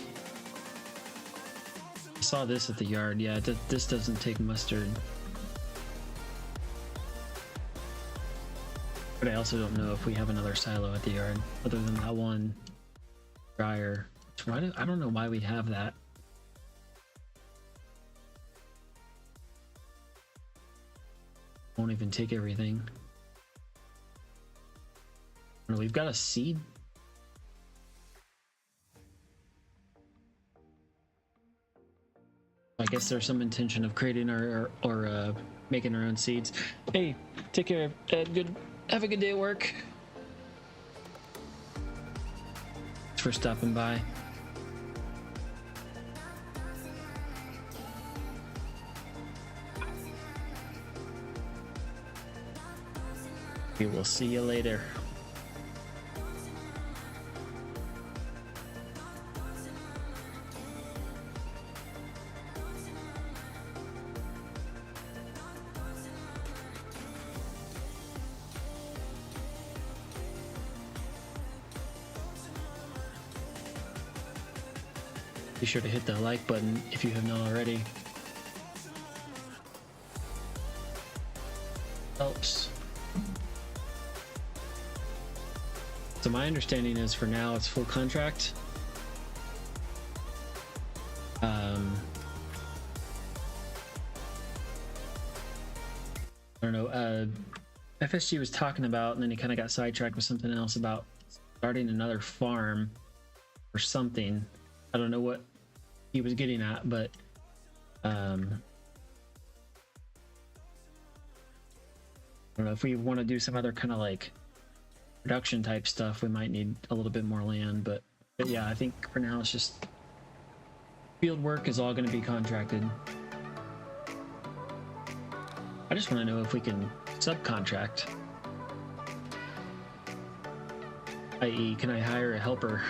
I saw this at the yard. Yeah, this doesn't take mustard. But I also don't know if we have another silo at the yard other than that one dryer. I don't know why we have that. Won't even take everything. I don't know, we've got a seed. I guess there's some intention of creating or making our own seeds. Hey, take care. Have a good day at work. Thanks for stopping by. We will see you later. Be sure to hit the like button if you have not already. Helps. So my understanding is for now it's full contract. I don't know. FSG was talking about, and then he kind of got sidetracked with something else about starting another farm or something. I don't know what he was getting at, but don't know if we want to do some other kind of like production type stuff, we might need a little bit more land, but yeah, I think for now it's just field work is all going to be contracted. I just want to know if we can subcontract, i.e. can I hire a helper?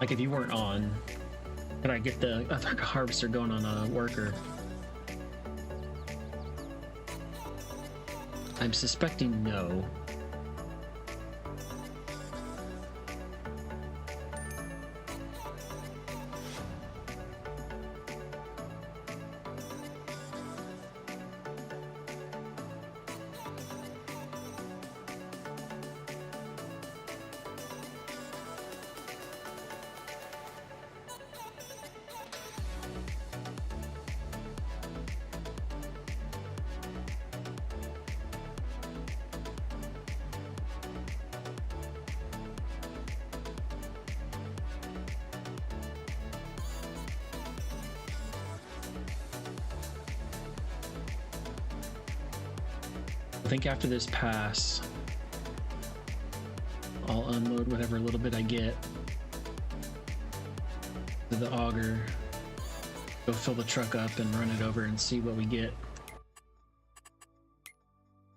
Like if you weren't on, could I get the other harvester going on a worker? I'm suspecting no. I think after this pass, I'll unload whatever little bit I get to the auger, go fill the truck up and run it over and see what we get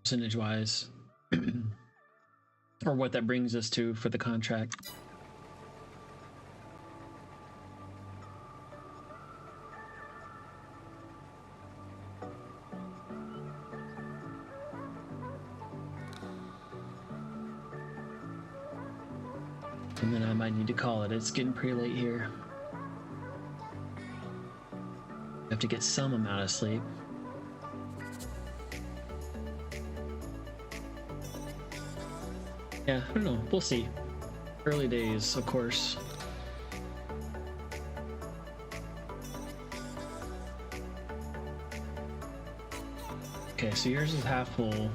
percentage wise or what that brings us to for the contract. And then I might need to call it. It's getting pretty late here. I have to get some amount of sleep. Yeah, I don't know. We'll see. Early days, of course. Okay, so yours is half full.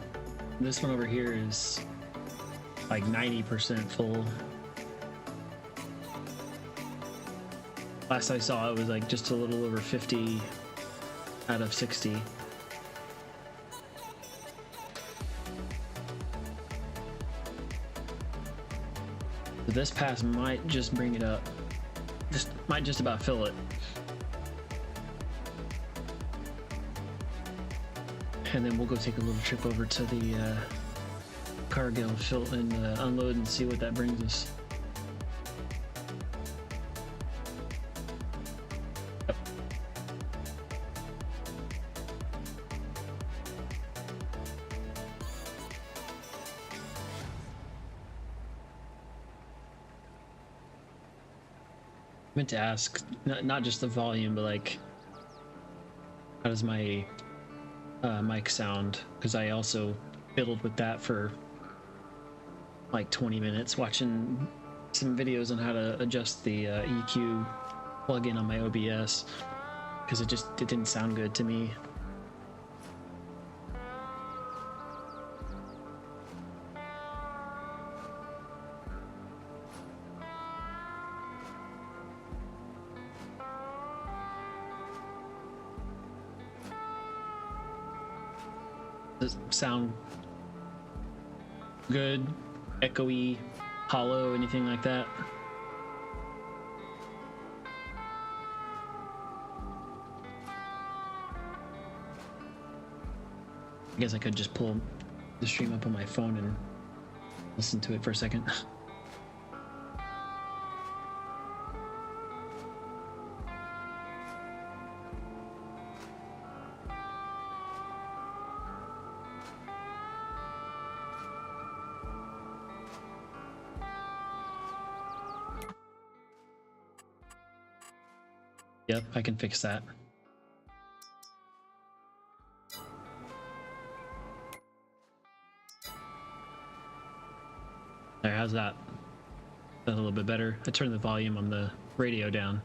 This one over here is like 90% full. Last I saw, it was like just a little over 50 out of 60. So this pass might just bring it up. Might just about fill it. And then we'll go take a little trip over to the Cargill and unload and see what that brings us. I meant to ask not just the volume, but like how does my mic sound, because I also fiddled with that for like 20 minutes watching some videos on how to adjust the EQ plugin on my OBS, because it didn't sound good to me. Does it sound good, echoey, hollow, anything like that? I guess I could just pull the stream up on my phone and listen to it for a second. Yep, I can fix that. There, how's that? That's a little bit better. I turned the volume on the radio down.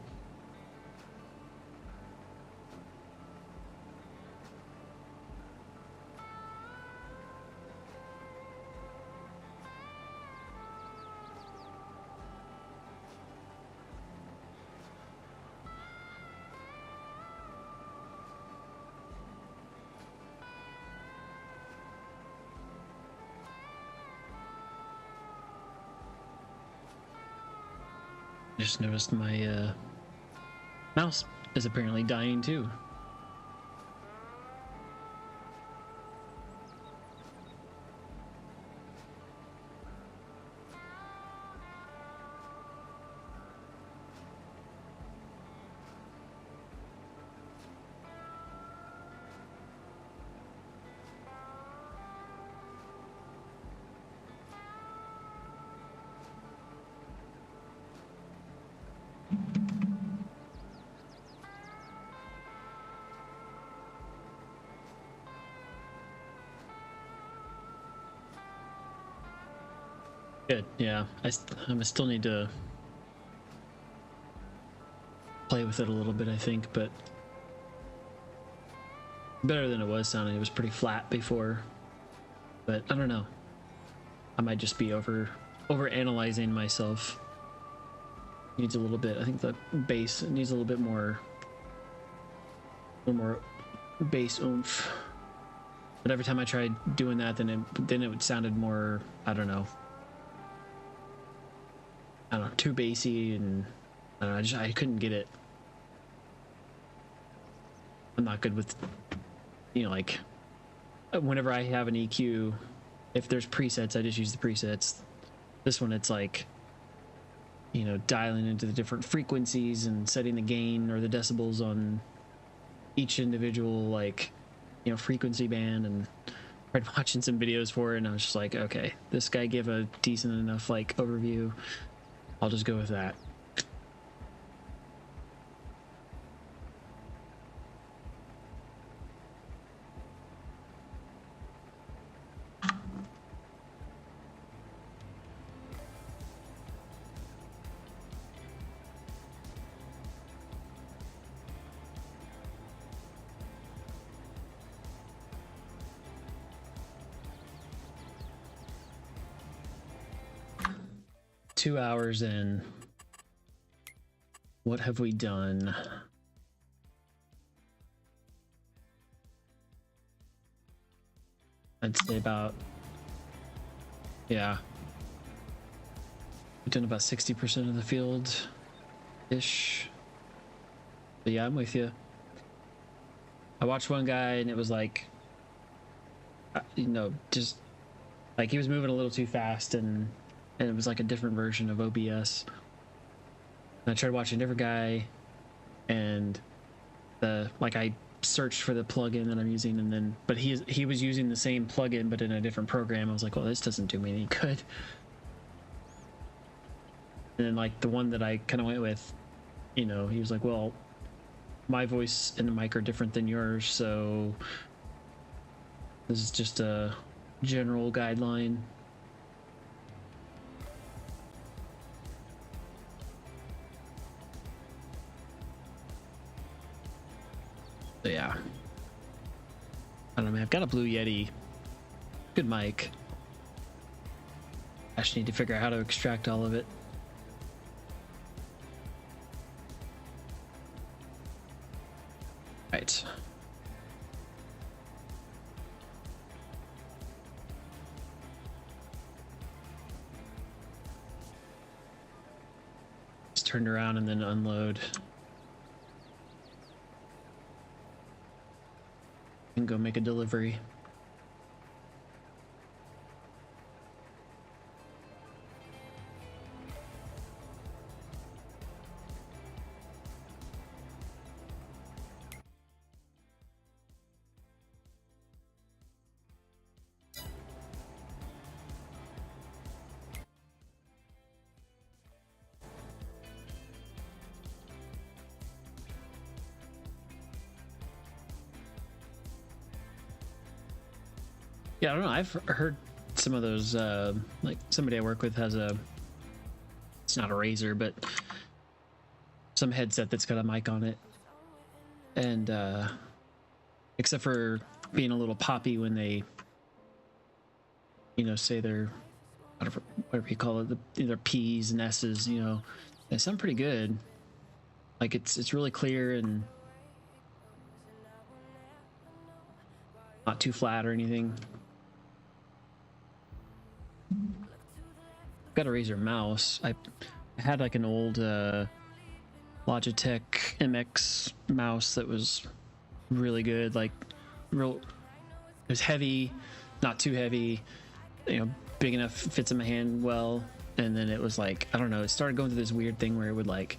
Just noticed my mouse is apparently dying too. Good, yeah. I still need to play with it a little bit, I think, but better than it was sounding. It was pretty flat before, but I don't know. I might just be over analyzing myself. Needs a little bit. I think the bass needs a little bit more, bass oomph. But every time I tried doing that, then it sounded more, I don't know, too bassy, and I don't know, I couldn't get it. I'm not good with, like, whenever I have an EQ, if there's presets, I just use the presets. This one, it's like, dialing into the different frequencies and setting the gain or the decibels on each individual, like, frequency band, and tried watching some videos for it, and I was just like, okay, this guy gave a decent enough, like, overview. I'll just go with that. Two hours in. What have we done? I'd say about, yeah, we've done about 60% of the field ish. But yeah, I'm with you. I watched one guy and it was like, just like he was moving a little too fast, and it was like a different version of OBS. And I tried watching a different guy, and I searched for the plugin that I'm using, and then but he was using the same plugin but in a different program. I was like, well, this doesn't do me any good. And then like the one that I kind of went with, he was like, well, my voice and the mic are different than yours, so this is just a general guideline. So yeah, I don't know, man. I've got a Blue Yeti, good mic. I just need to figure out how to extract all of it. Right. Just turned around and then unload. And go make a delivery. Yeah, I don't know. I've heard some of those, like somebody I work with has it's not a Razer, but some headset that's got a mic on it. And except for being a little poppy when they, say they're, whatever you call it, their P's and S's, they sound pretty good. Like it's really clear and not too flat or anything. Got a Razer mouse. I had like an old Logitech MX mouse that was really good, like real. It was heavy, not too heavy, you know, big enough, fits in my hand well. And then it was like, I don't know, it started going through this weird thing where it would like,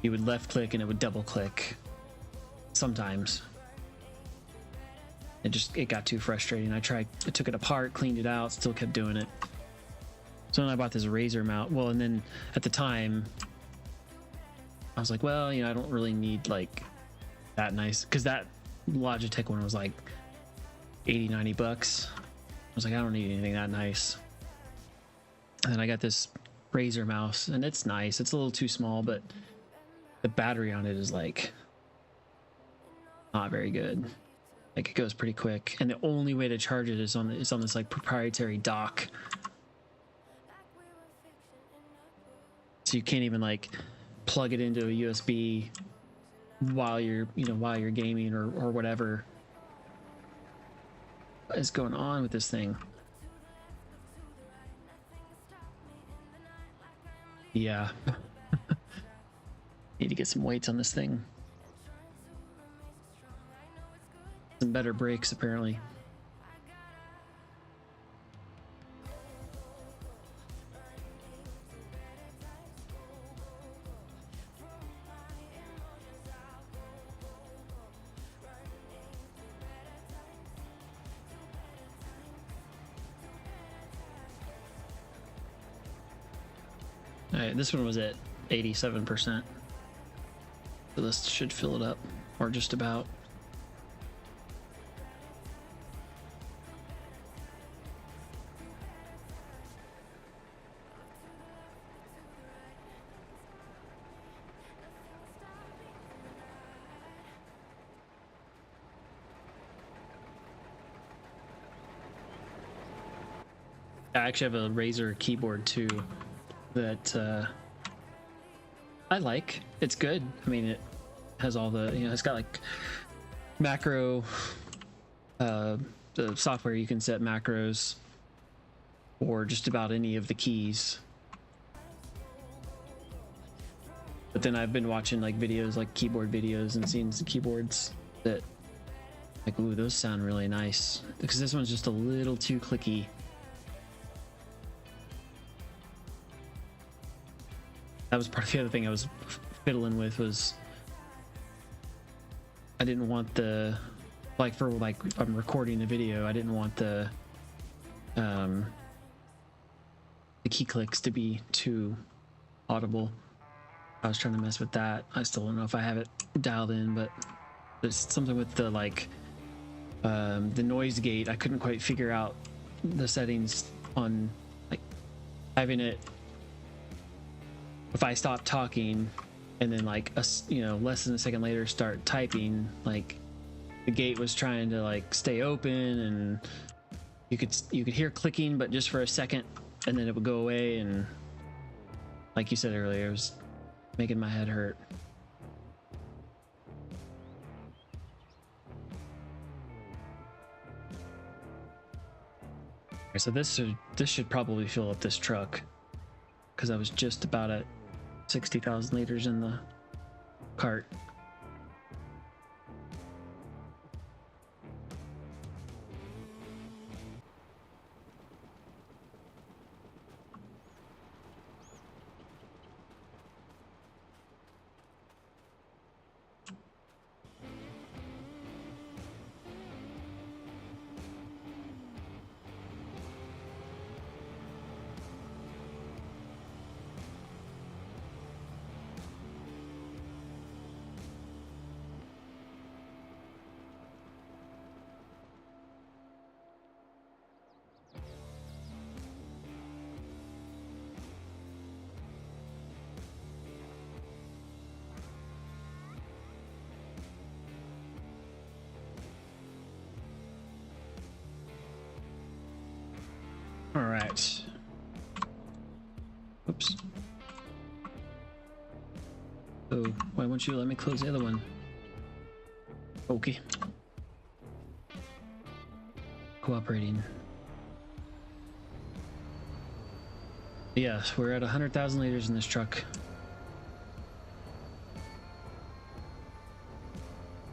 you would left click and it would double click sometimes. It got too frustrating. I took it apart, cleaned it out, still kept doing it. So then I bought this Razer mount. Well, and then at the time, I was like, well, you know, I don't really need like that nice, because that Logitech one was like 80, 90 bucks. I was like, I don't need anything that nice. And then I got this Razer mouse, and it's nice. It's a little too small, but the battery on it is like not very good. Like it goes pretty quick, and the only way to charge it is on this like proprietary dock. So you can't even like plug it into a USB while you're gaming or whatever is going on with this thing. Yeah. Need to get some weights on this thing. Some better brakes, apparently. All right, this one was at 87%. So this should fill it up, or just about. I actually have a Razer keyboard too that I like. It's good. I mean, it has all the, it's got like macro, the software you can set macros or just about any of the keys. But then I've been watching like videos, like keyboard videos, and seeing some keyboards that like, ooh, those sound really nice. Because this one's just a little too clicky. That was part of the other thing I was fiddling with, was I didn't want the, like for like I'm recording the video, I didn't want the key clicks to be too audible. I was trying to mess with that. I still don't know if I have it dialed in, but there's something with the like the noise gate. I couldn't quite figure out the settings on like having it. If I stop talking and then like less than a second later start typing, like the gate was trying to like stay open, and you could hear clicking, but just for a second, and then it would go away. And like you said earlier, it was making my head hurt. Okay, so this should probably fill up this truck, because I was just about at 60,000 liters in the cart. All right. Oops. Oh, why won't you let me close the other one? Okay. Yes, we're at 100,000 liters in this truck.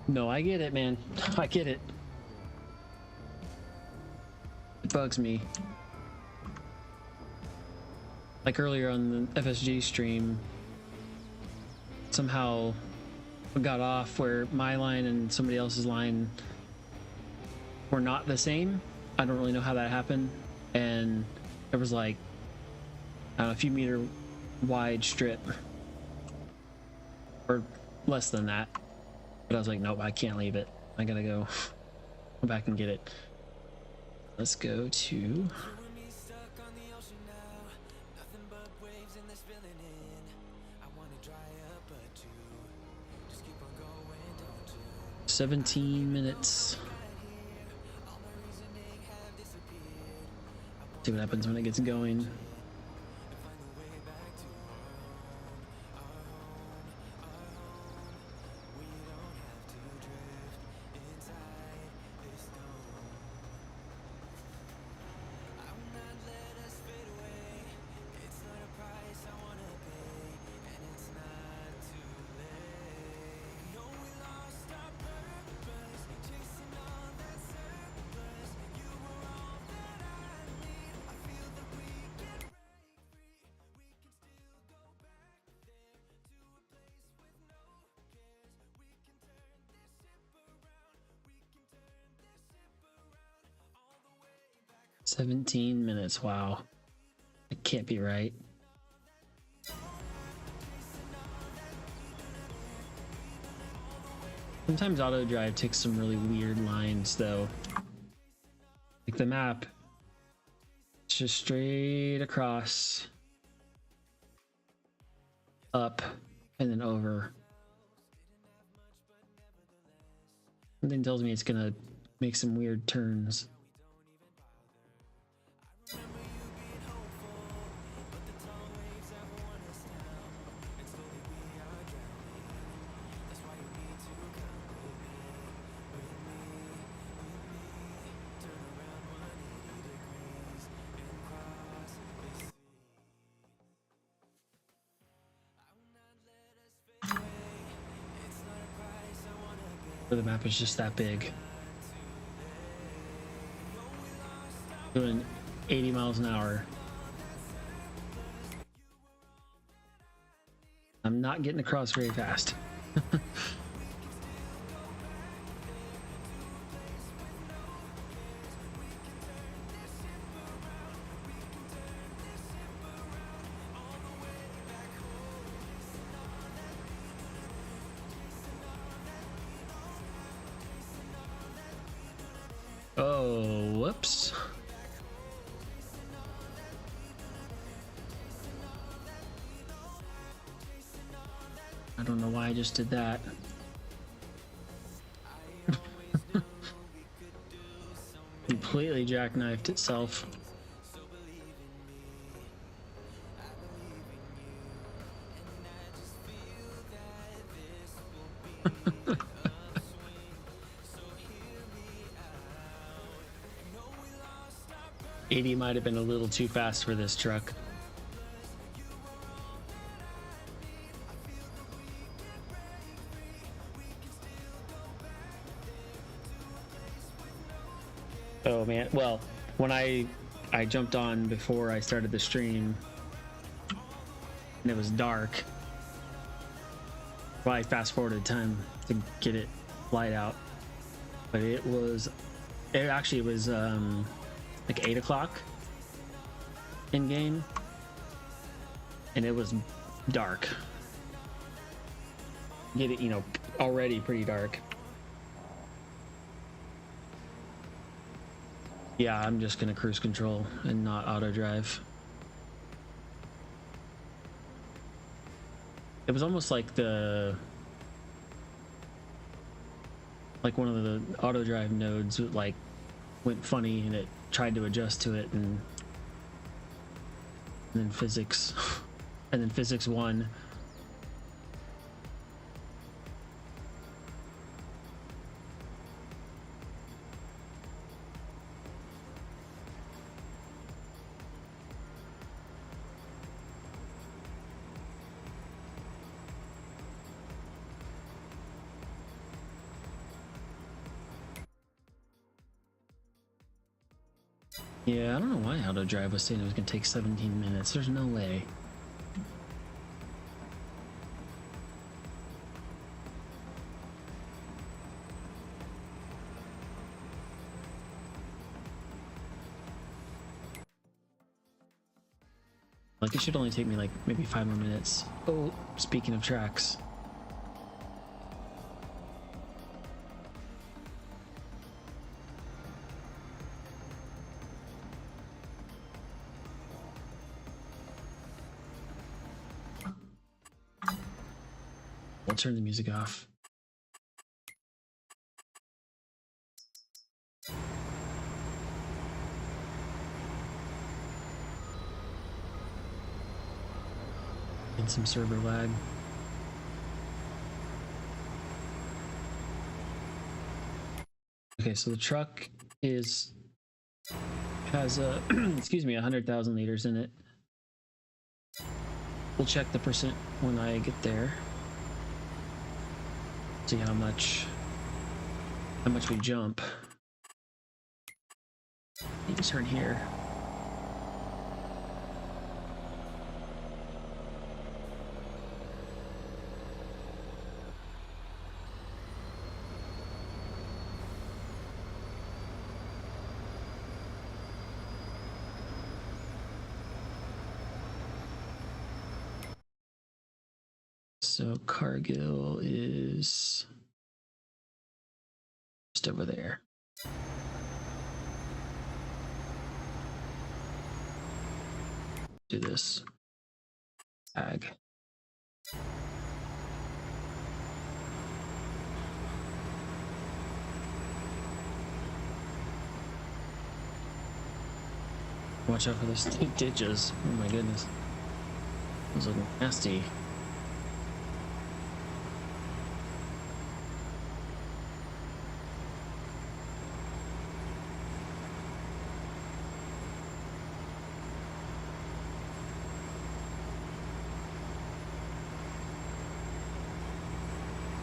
No, I get it, man. I get it. It bugs me. Like earlier on the FSG stream, somehow got off where my line and somebody else's line were not the same. I don't really know how that happened. And there was like, I don't know, a few meter wide strip. Or less than that. But I was like, nope, I can't leave it. I gotta go back and get it. Let's go to... $17 minutes. See what happens when it gets going. $17 minutes, wow. It can't be right. Sometimes Autodrive takes some really weird lines though. Like the map, it's just straight across, up, and then over. Something tells me it's gonna make some weird turns. The map is just that big. Doing 80 miles an hour. I'm not getting across very fast. Oh, whoops. I don't know why I just did that. Completely jackknifed itself. $80 might have been a little too fast for this truck. Oh man, well, when I jumped on before I started the stream and it was dark, well, I fast forwarded time to get it light out, but it actually was like 8 o'clock in game and it was dark. Get it, you know, already pretty dark. Yeah, I'm just gonna cruise control and not auto drive. It was almost like one of the auto drive nodes like went funny and it tried to adjust to it, and then physics and then physics won. Yeah, I don't know why Autodrive was saying it was gonna take 17 minutes. There's no way. Like, it should only take me like maybe 5 more minutes. Oh, speaking of tracks. I'll turn the music off. And some server lag. Okay, so the truck has a excuse me, 100,000 liters in it. We'll check the percent when I get there. See how much we jump. Need to turn here. So Cargill is just over there. Do this. Ag. Watch out for those ditches. Oh my goodness. Those look nasty.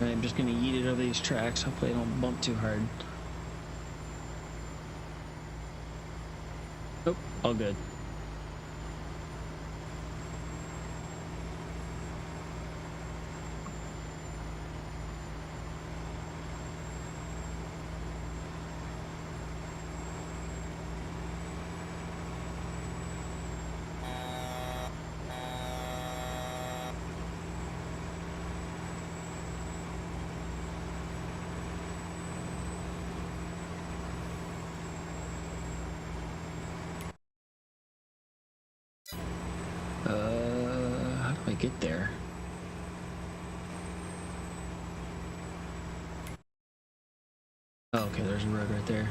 I'm just gonna yeet it over these tracks. Hopefully I don't bump too hard. Nope, all good. How do I get there? Oh, okay, there's a road right there.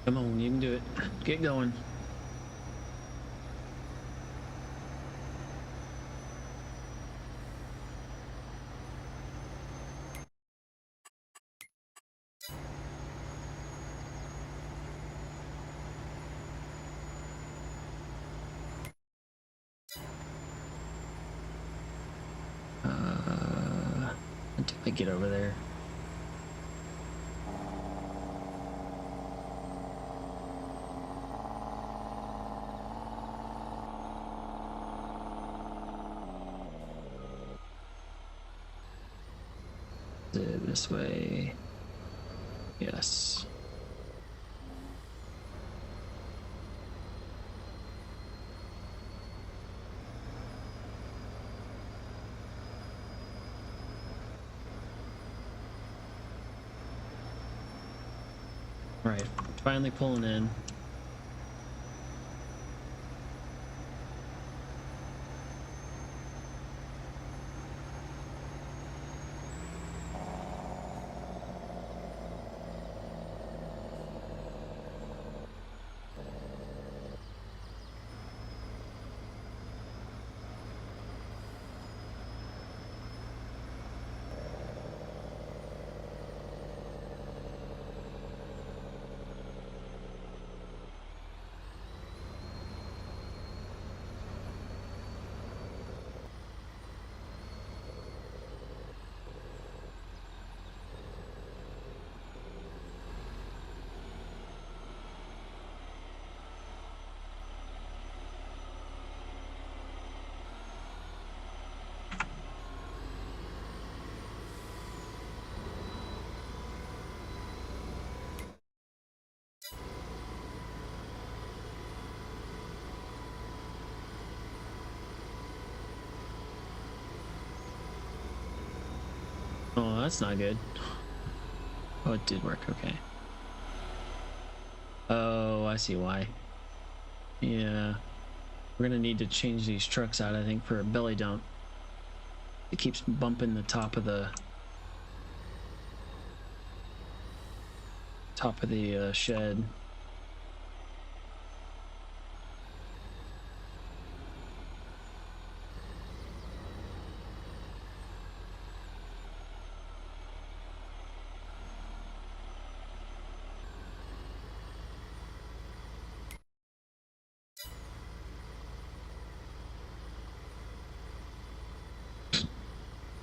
Come on, you can do it. Get going. Until I get over there. This way. Yes. Right, finally pulling in. Oh, that's not good. Oh, it did work. Okay. Oh, I see why. Yeah. We're gonna need to change these trucks out, I think, for a belly dump. It keeps bumping the top of the shed.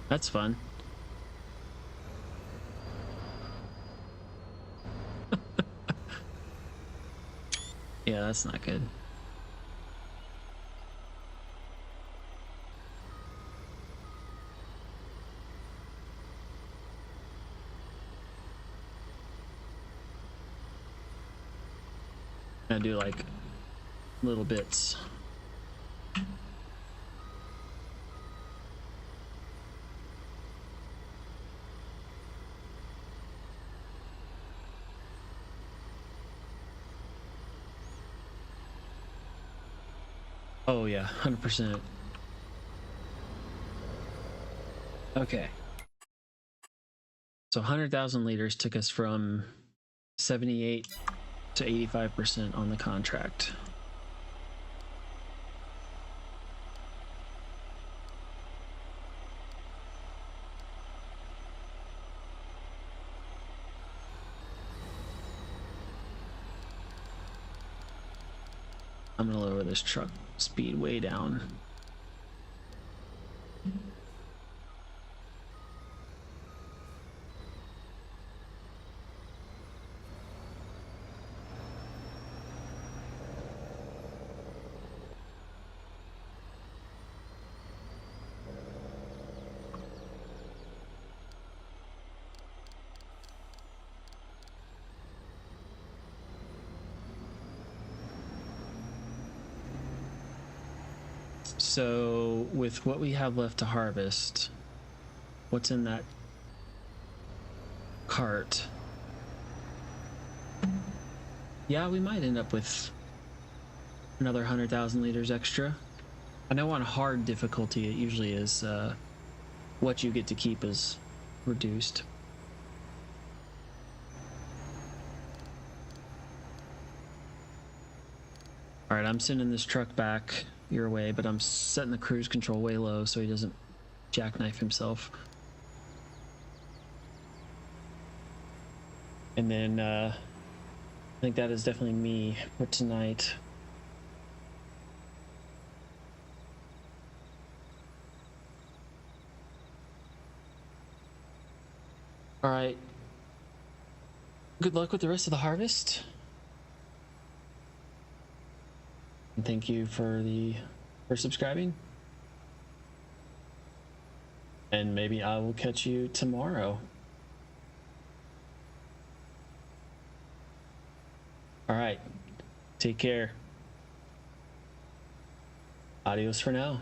That's fun. Yeah, that's not good. I do like little bits. Oh yeah, 100%. Okay. So 100,000 liters took us from 78 to 85% on the contract. I'm gonna lower this truck speed way down. So with what we have left to harvest, what's in that cart? Yeah, we might end up with another 100,000 liters extra. I know on hard difficulty it usually is what you get to keep is reduced. All right, I'm sending this truck back your way, but I'm setting the cruise control way low so he doesn't jackknife himself. And then I think that is definitely me for tonight. All right. Good luck with the rest of the harvest. And thank you for subscribing. And maybe I will catch you tomorrow. All right. Take care. Adios for now.